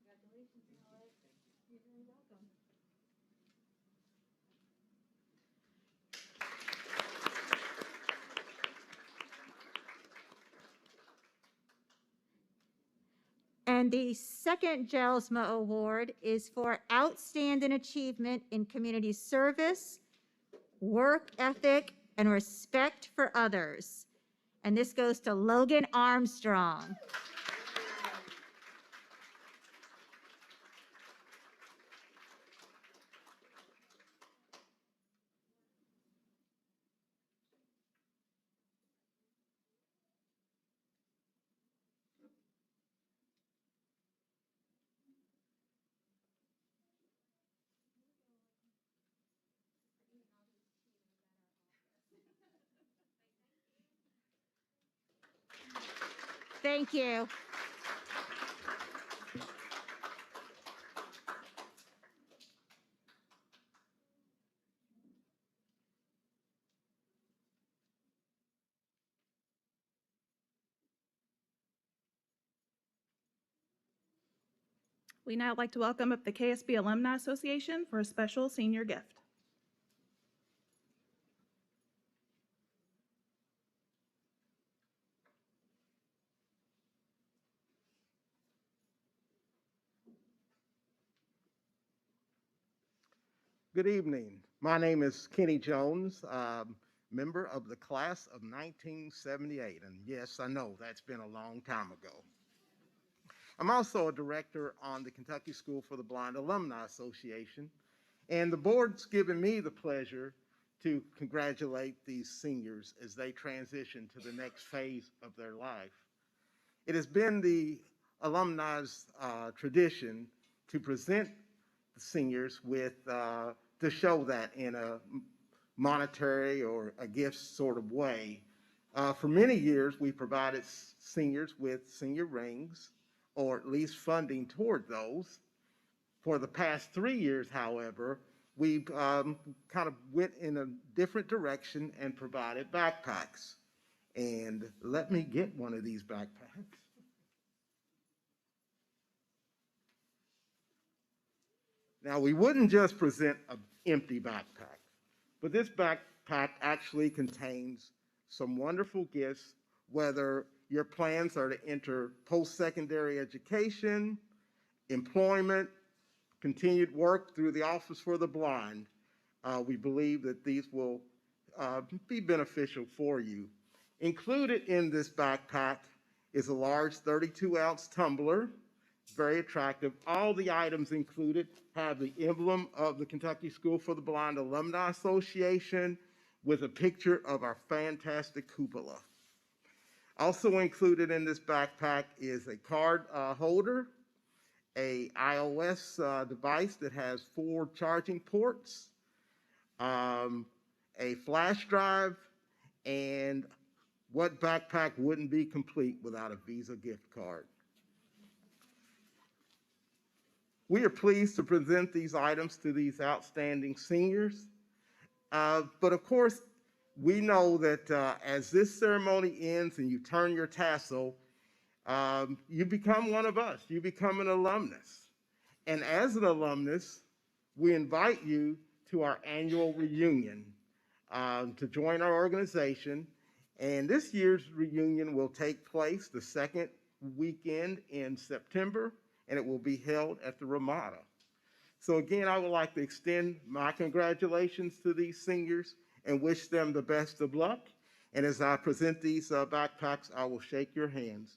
Congratulations, Alex. You're very welcome. And the second JELSMA Award is for outstanding achievement in community service, work ethic, and respect for others. And this goes to Logan Armstrong. Thank you. We now like to welcome up the KSB Alumni Association for a special senior gift. Good evening. My name is Kenny Jones, member of the class of 1978. And yes, I know that's been a long time ago. I'm also a director on the Kentucky School for the Blind Alumni Association. And the board's given me the pleasure to congratulate these seniors as they transition to the next phase of their life. It has been the alumni's tradition to present the seniors with to show that in a monetary or a gift sort of way. For many years, we provided seniors with senior rings, or at least funding toward those. For the past 3 years, however, we've kind of went in a different direction and provided backpacks. And let me get one of these backpacks. Now, we wouldn't just present an empty backpack, but this backpack actually contains some wonderful gifts, whether your plans are to enter post-secondary education, employment, continued work through the Office for the Blind. We believe that these will be beneficial for you. Included in this backpack is a large 32-ounce tumbler. Very attractive. All the items included have the emblem of the Kentucky School for the Blind Alumni Association with a picture of our fantastic cupola. Also included in this backpack is a card holder a iOS device that has 4 charging ports, a flash drive, and what backpack wouldn't be complete without a Visa gift card? We are pleased to present these items to these outstanding seniors. But of course, we know that as this ceremony ends and you turn your tassel, you become one of us. You become an alumnus. And as an alumnus, we invite you to our annual reunion to join our organization. And this year's reunion will take place the second weekend in September, and it will be held at the Ramada. So again, I would like to extend my congratulations to these seniors and wish them the best of luck. And as I present these backpacks, I will shake your hands.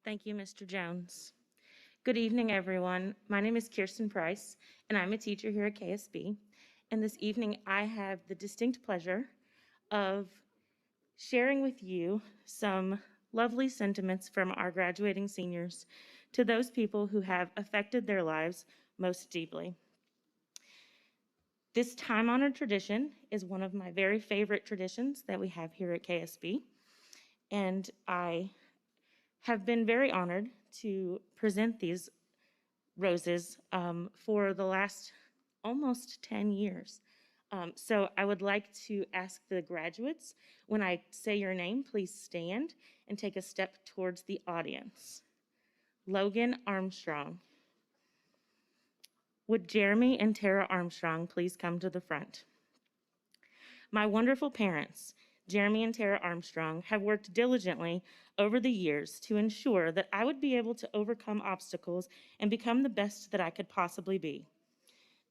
Thank you, Mr. Jones. Good evening, everyone. My name is Kirsten Price, and I'm a teacher here at KSB. And this evening, I have the distinct pleasure of sharing with you some lovely sentiments from our graduating seniors to those people who have affected their lives most deeply. This time-honored tradition is one of my very favorite traditions that we have here at KSB, and I have been very honored to present these roses for the last almost 10 years. So I would like to ask the graduates, when I say your name, please stand and take a step towards the audience. Logan Armstrong. Would Jeremy and Tara Armstrong please come to the front? My wonderful parents, Jeremy and Tara Armstrong, have worked diligently over the years to ensure that I would be able to overcome obstacles and become the best that I could possibly be.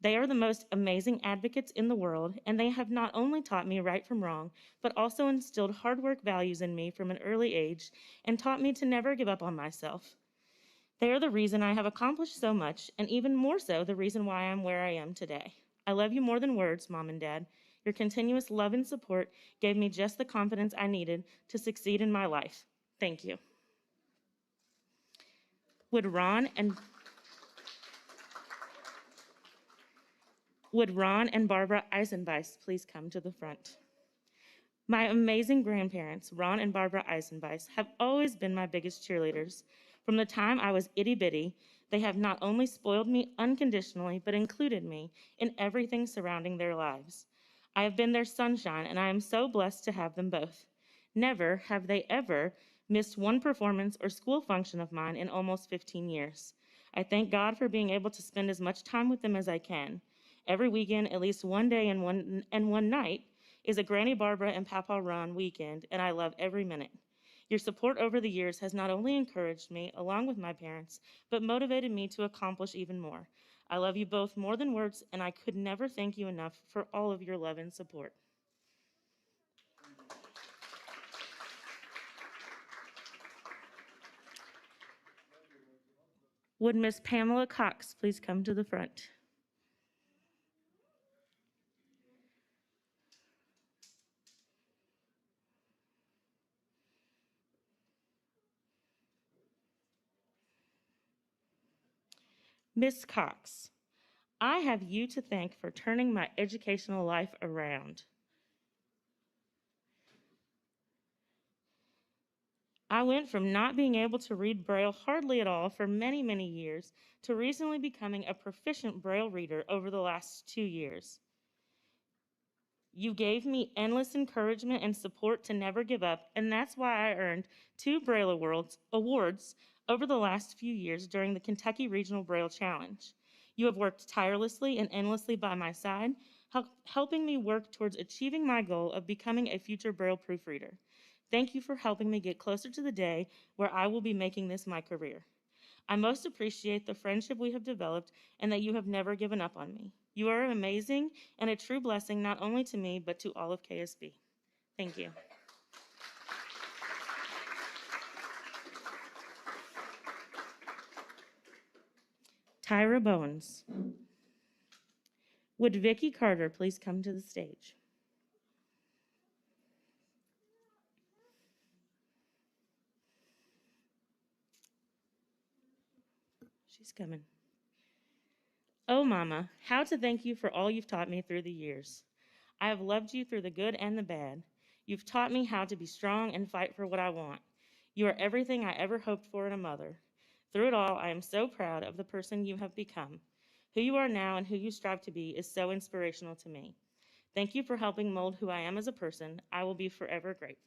They are the most amazing advocates in the world, and they have not only taught me right from wrong, but also instilled hard work values in me from an early age and taught me to never give up on myself. They are the reason I have accomplished so much, and even more so, the reason why I'm where I am today. I love you more than words, Mom and Dad. Your continuous love and support gave me just the confidence I needed to succeed in my life. Thank you. Would Ron and Barbara Eisenbeis please come to the front? My amazing grandparents, Ron and Barbara Eisenbeis, have always been my biggest cheerleaders. From the time I was itty-bitty, they have not only spoiled me unconditionally, but included me in everything surrounding their lives. I have been their sunshine, and I am so blessed to have them both. Never have they ever missed one performance or school function of mine in almost 15 years. I thank God for being able to spend as much time with them as I can. Every weekend, at least one day and one night, is a Granny Barbara and Papa Ron weekend, and I love every minute. Your support over the years has not only encouraged me, along with my parents, but motivated me to accomplish even more. I love you both more than words, and I could never thank you enough for all of your love and support. Would Miss Pamela Cox please come to the front? Miss Cox, I have you to thank for turning my educational life around. I went from not being able to read Braille hardly at all for many, many years to recently becoming a proficient Braille reader over the last 2 years. You gave me endless encouragement and support to never give up, and that's why I earned 2 Braille Awards over the last few years during the Kentucky Regional Braille Challenge. You have worked tirelessly and endlessly by my side, helping me work towards achieving my goal of becoming a future Braille proofreader. Thank you for helping me get closer to the day where I will be making this my career. I most appreciate the friendship we have developed and that you have never given up on me. You are amazing and a true blessing not only to me, but to all of KSB. Thank you. Tyra Bowens. Would Vicki Carter please come to the stage? She's coming. Oh, Mama, how to thank you for all you've taught me through the years. I have loved you through the good and the bad. You've taught me how to be strong and fight for what I want. You are everything I ever hoped for in a mother. Through it all, I am so proud of the person you have become. Who you are now and who you strive to be is so inspirational to me. Thank you for helping mold who I am as a person. I will be forever grateful.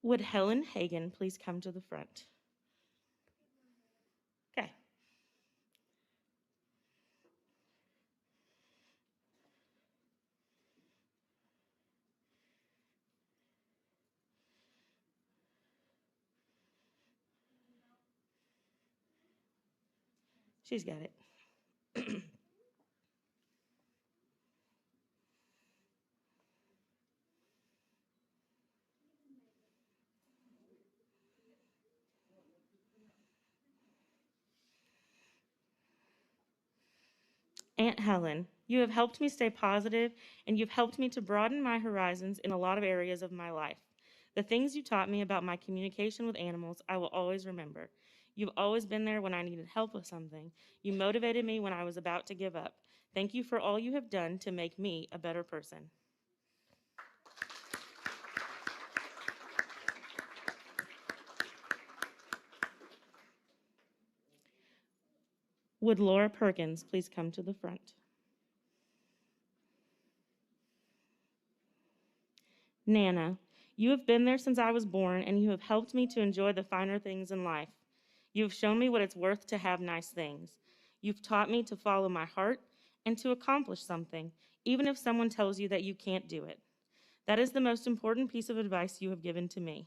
Would Helen Hagan please come to the front? Okay. She's got it. Aunt Helen, you have helped me stay positive, and you've helped me to broaden my horizons in a lot of areas of my life. The things you taught me about my communication with animals, I will always remember. You've always been there when I needed help with something. You motivated me when I was about to give up. Thank you for all you have done to make me a better person. Would Laura Perkins please come to the front? Nana, you have been there since I was born, and you have helped me to enjoy the finer things in life. You have shown me what it's worth to have nice things. You've taught me to follow my heart and to accomplish something, even if someone tells you that you can't do it. That is the most important piece of advice you have given to me.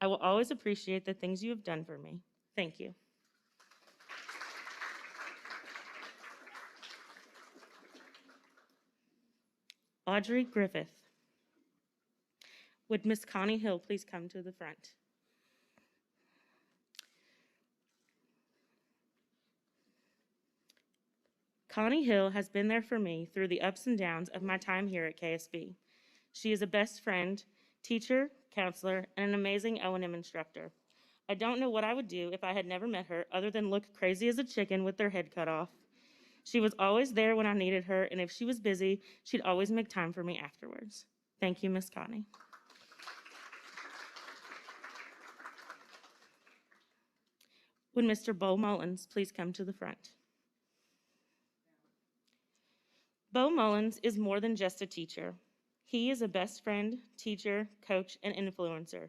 I will always appreciate the things you have done for me. Thank you. Audrey Griffith. Would Miss Connie Hill please come to the front? Connie Hill has been there for me through the ups and downs of my time here at KSB. She is a best friend, teacher, counselor, and an amazing O&M instructor. I don't know what I would do if I had never met her other than look crazy as a chicken with their head cut off. She was always there when I needed her, and if she was busy, she'd always make time for me afterwards. Thank you, Miss Connie. Would Mr. Bo Mullins please come to the front? Bo Mullins is more than just a teacher. He is a best friend, teacher, coach, and influencer.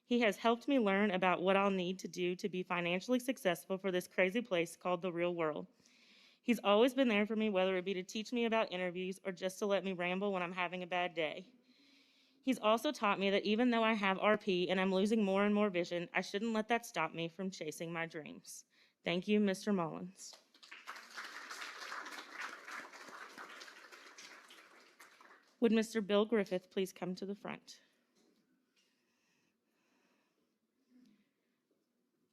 He has helped me learn about what I'll need to do to be financially successful for this crazy place called the real world. He's always been there for me, whether it be to teach me about interviews or just to let me ramble when I'm having a bad day. He's also taught me that even though I have RP and I'm losing more and more vision, I shouldn't let that stop me from chasing my dreams. Thank you, Mr. Mullins. Would Mr. Bill Griffith please come to the front?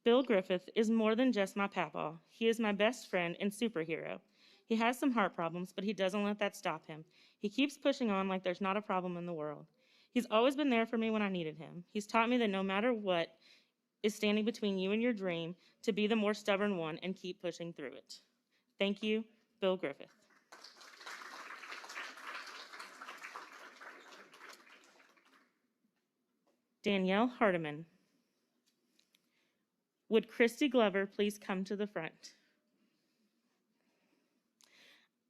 Bill Griffith is more than just my papa. He is my best friend and superhero. He has some heart problems, but he doesn't let that stop him. He keeps pushing on like there's not a problem in the world. He's always been there for me when I needed him. He's taught me that no matter what is standing between you and your dream, to be the more stubborn one and keep pushing through it. Thank you, Bill Griffith. Danielle Hardiman. Would Christy Glover please come to the front?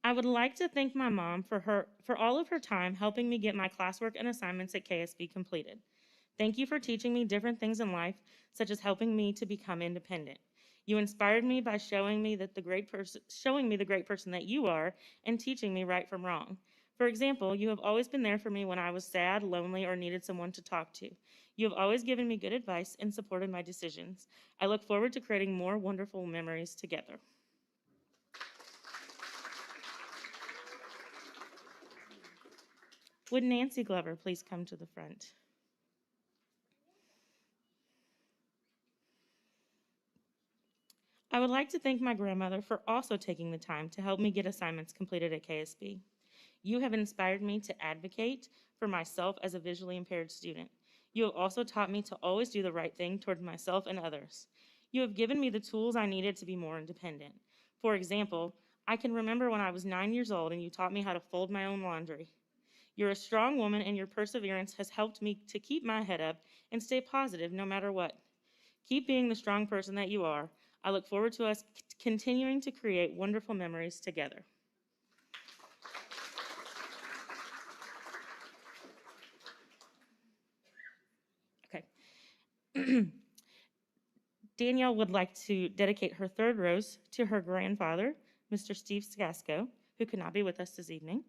I would like to thank my mom for all of her time helping me get my classwork and assignments at KSB completed. Thank you for teaching me different things in life, such as helping me to become independent. You inspired me by showing me the great person that you are and teaching me right from wrong. For example, you have always been there for me when I was sad, lonely, or needed someone to talk to. You have always given me good advice and supported my decisions. I look forward to creating more wonderful memories together. Would Nancy Glover please come to the front? I would like to thank my grandmother for also taking the time to help me get assignments completed at KSB. You have inspired me to advocate for myself as a visually impaired student. You have also taught me to always do the right thing toward myself and others. You have given me the tools I needed to be more independent. For example, I can remember when I was 9 years old and you taught me how to fold my own laundry. You're a strong woman and your perseverance has helped me to keep my head up and stay positive no matter what. Keep being the strong person that you are. I look forward to us continuing to create wonderful memories together. Okay. Danielle would like to dedicate her third rose to her grandfather, Mr. Steve Sgasco, who could not be with us this evening.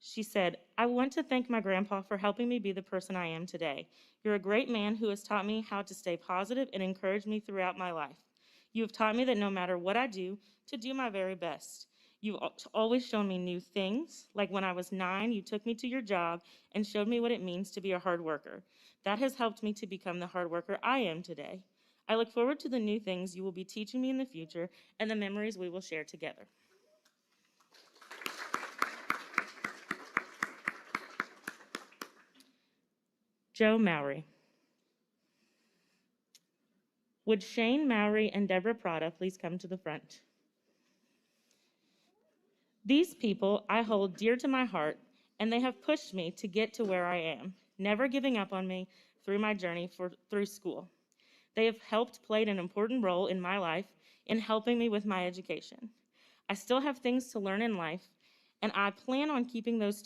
She said, I want to thank my grandpa for helping me be the person I am today. You're a great man who has taught me how to stay positive and encouraged me throughout my life. You have taught me that no matter what I do, to do my very best. You've always shown me new things, like when I was 9, you took me to your job and showed me what it means to be a hard worker. That has helped me to become the hard worker I am today. I look forward to the new things you will be teaching me in the future and the memories we will share together. Joe Mowry. Would Shane Mowry and Deborah Prada please come to the front? These people I hold dear to my heart, and they have pushed me to get to where I am, never giving up on me through my journey through school. They have played an important role in my life in helping me with my education. I still have things to learn in life, and I plan on keeping these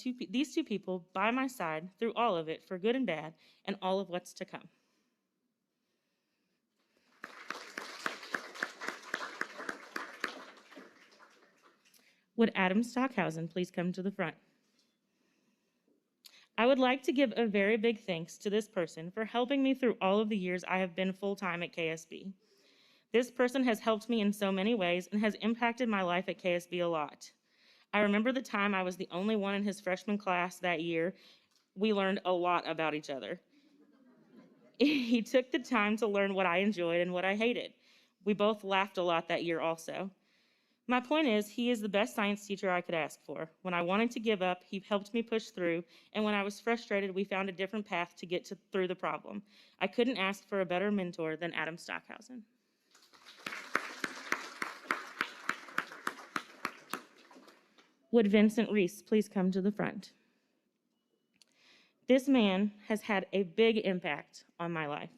two people by my side through all of it, for good and bad, and all of what's to come. Would Adam Stockhausen please come to the front? I would like to give a very big thanks to this person for helping me through all of the years I have been full-time at KSB. This person has helped me in so many ways and has impacted my life at KSB a lot. I remember the time I was the only one in his freshman class that year. We learned a lot about each other. He took the time to learn what I enjoyed and what I hated. We both laughed a lot that year also. My point is, he is the best science teacher I could ask for. When I wanted to give up, he helped me push through, and when I was frustrated, we found a different path to get through the problem. I couldn't ask for a better mentor than Adam Stockhausen. Would Vincent Reese please come to the front? This man has had a big impact on my life.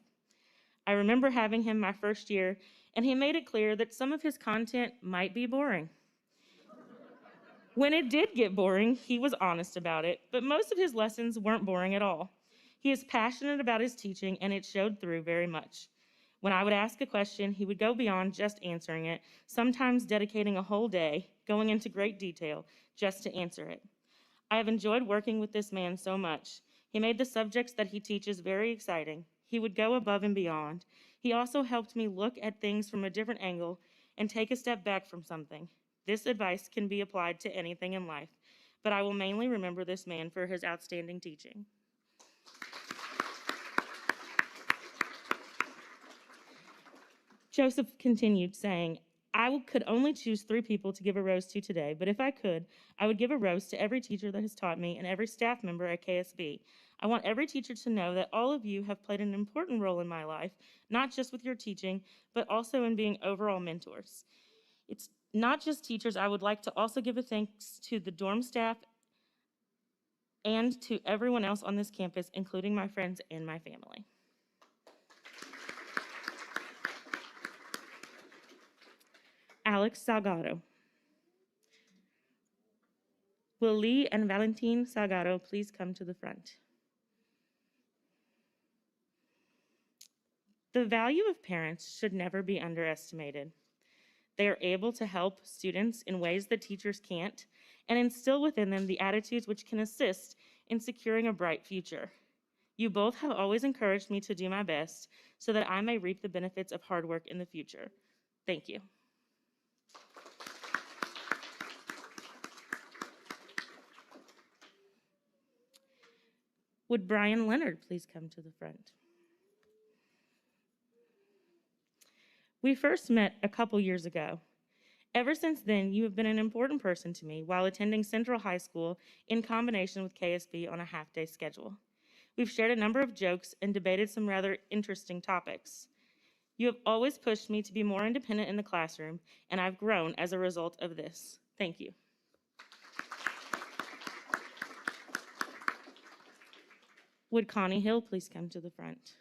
I remember having him my first year, and he made it clear that some of his content might be boring. When it did get boring, he was honest about it, but most of his lessons weren't boring at all. He is passionate about his teaching, and it showed through very much. When I would ask a question, he would go beyond just answering it, sometimes dedicating a whole day, going into great detail, just to answer it. I have enjoyed working with this man so much. He made the subjects that he teaches very exciting. He would go above and beyond. He also helped me look at things from a different angle and take a step back from something. This advice can be applied to anything in life, but I will mainly remember this man for his outstanding teaching. Joseph continued saying, I could only choose 3 people to give a rose to today, but if I could, I would give a rose to every teacher that has taught me and every staff member at KSB. I want every teacher to know that all of you have played an important role in my life, not just with your teaching, but also in being overall mentors. It's not just teachers. I would like to also give a thanks to the dorm staff and to everyone else on this campus, including my friends and my family. Alex Salgado. Will Lee and Valentin Salgado please come to the front? The value of parents should never be underestimated. They are able to help students in ways that teachers can't and instill within them the attitudes which can assist in securing a bright future. You both have always encouraged me to do my best so that I may reap the benefits of hard work in the future. Thank you. Would Brian Leonard please come to the front? We first met a couple years ago. Ever since then, you have been an important person to me while attending Central High School in combination with KSB on a half-day schedule. We've shared a number of jokes and debated some rather interesting topics. You have always pushed me to be more independent in the classroom, and I've grown as a result of this. Thank you. Would Connie Hill please come to the front?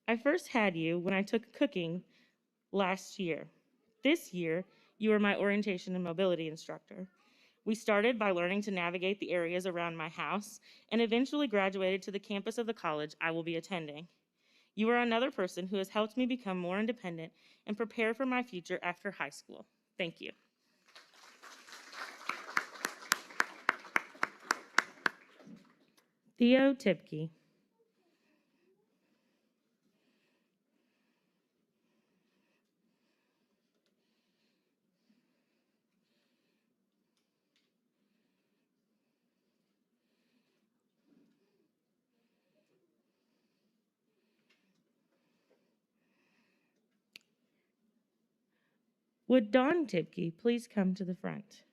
I first had you when I took cooking last year. This year, you were my orientation and mobility instructor. We started by learning to navigate the areas around my house and eventually graduated to the campus of the college I will be attending. You are another person who has helped me become more independent and prepare for my future after high school. Thank you. Theo Tipke. Would Dawn Tipke please come to the front?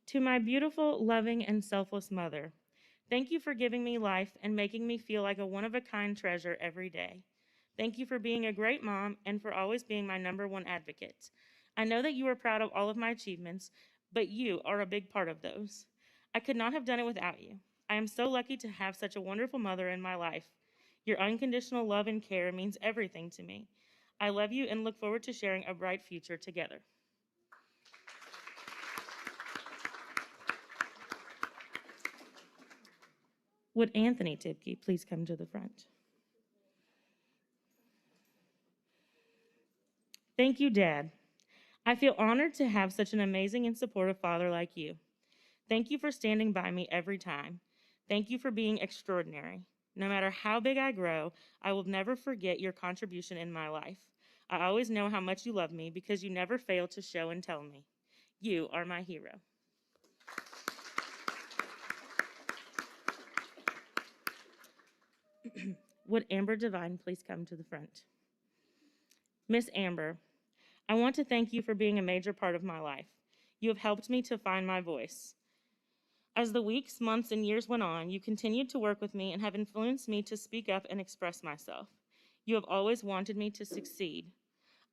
To my beautiful, loving, and selfless mother, thank you for giving me life and making me feel like a one-of-a-kind treasure every day. Thank you for being a great mom and for always being my #1 advocate. I know that you are proud of all of my achievements, but you are a big part of those. I could not have done it without you. I am so lucky to have such a wonderful mother in my life. Your unconditional love and care means everything to me. I love you and look forward to sharing a bright future together. Would Anthony Tipke please come to the front? Thank you, Dad. I feel honored to have such an amazing and supportive father like you. Thank you for standing by me every time. Thank you for being extraordinary. No matter how big I grow, I will never forget your contribution in my life. I always know how much you love me because you never fail to show and tell me. You are my hero. Would Amber Devine please come to the front? Miss Amber, I want to thank you for being a major part of my life. You have helped me to find my voice. As the weeks, months, and years went on, you continued to work with me and have influenced me to speak up and express myself. You have always wanted me to succeed.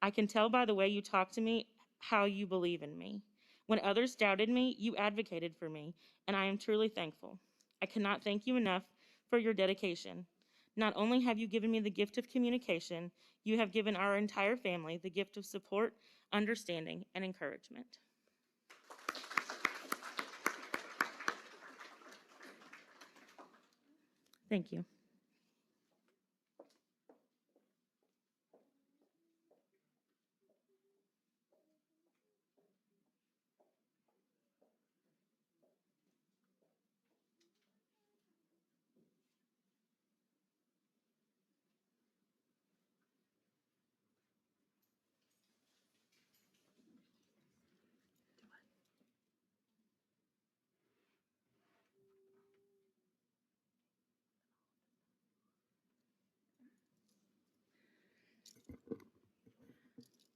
I can tell by the way you talk to me how you believe in me. When others doubted me, you advocated for me, and I am truly thankful. I cannot thank you enough for your dedication. Not only have you given me the gift of communication, you have given our entire family the gift of support, understanding, and encouragement. Thank you.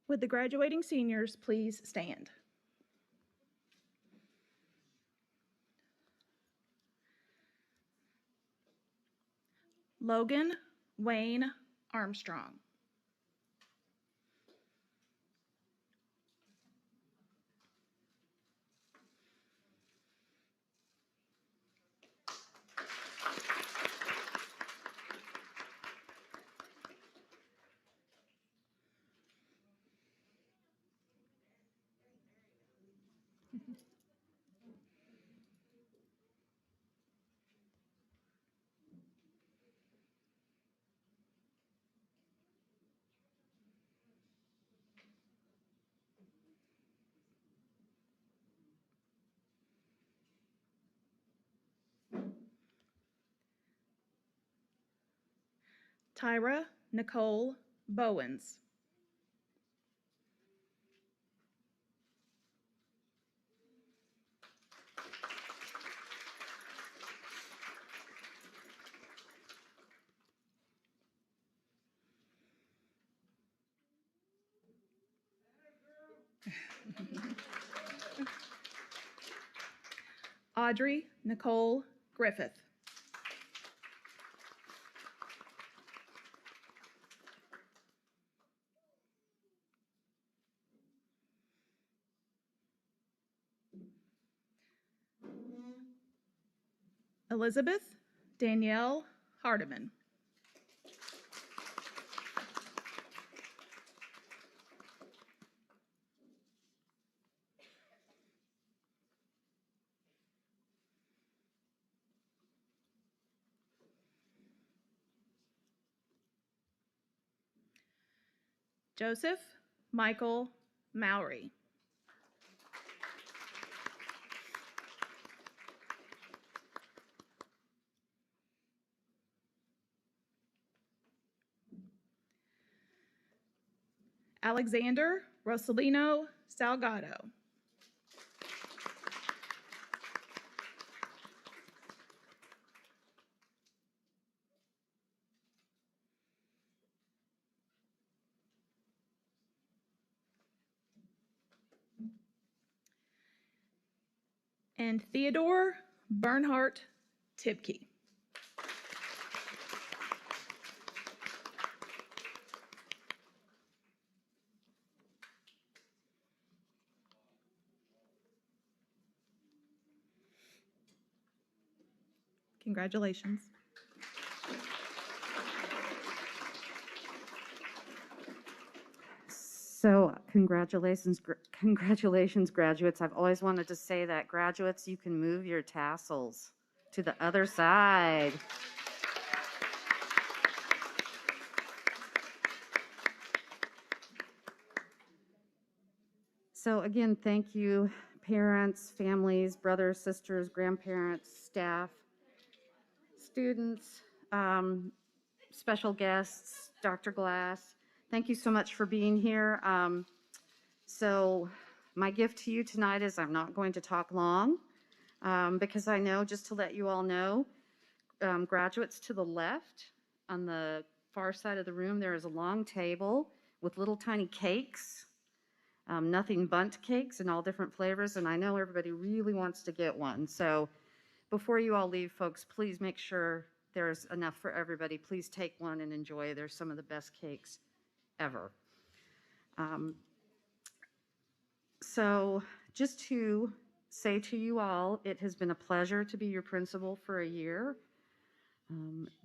Would the graduating seniors please stand? Logan Wayne Armstrong. Tyra Nicole Bowens. Audrey Nicole Griffith. Elizabeth Danielle Hardiman. Joseph Michael Mowry. Alexander Rosalino Salgado. And Theodore Bernhardt Tibke. Congratulations. So congratulations, congratulations, graduates. I've always wanted to say that. Graduates, you can move your tassels to the other side. So again, thank you, parents, families, brothers, sisters, grandparents, staff, students, special guests, Dr. Glass. Thank you so much for being here. So my gift to you tonight is I'm not going to talk long because I know, just to let you all know, graduates to the left on the far side of the room, there is a long table with little tiny cakes, nothing bundt cakes in all different flavors, and I know everybody really wants to get one. So before you all leave, folks, please make sure there's enough for everybody. Please take one and enjoy. They're some of the best cakes ever. So just to say to you all, it has been a pleasure to be your principal for a year.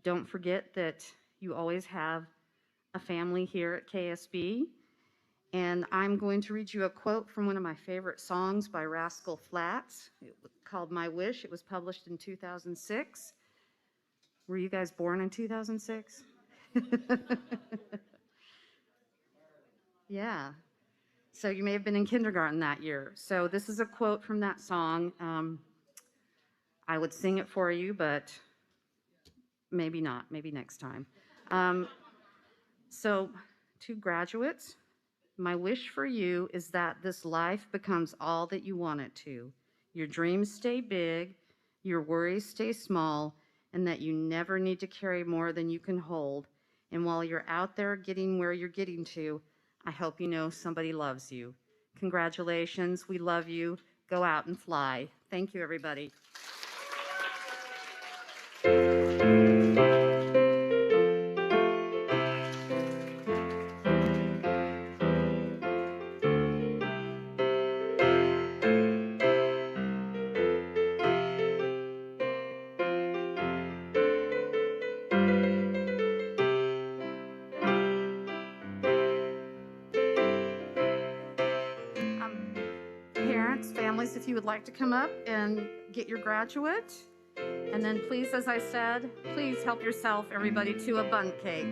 Don't forget that you always have a family here at KSB. And I'm going to read you a quote from one of my favorite songs by Rascal Flatts. It was called My Wish. It was published in 2006. Were you guys born in 2006? Yeah. So you may have been in kindergarten that year. So this is a quote from that song. I would sing it for you, but maybe not, maybe next time. So to graduates, my wish for you is that this life becomes all that you want it to. Your dreams stay big, your worries stay small, and that you never need to carry more than you can hold. And while you're out there getting where you're getting to, I hope you know somebody loves you. Congratulations, we love you. Go out and fly. Thank you, everybody. Parents, families, if you would like to come up and get your graduate. And then please, as I said, please help yourself, everybody, to a bundt cake.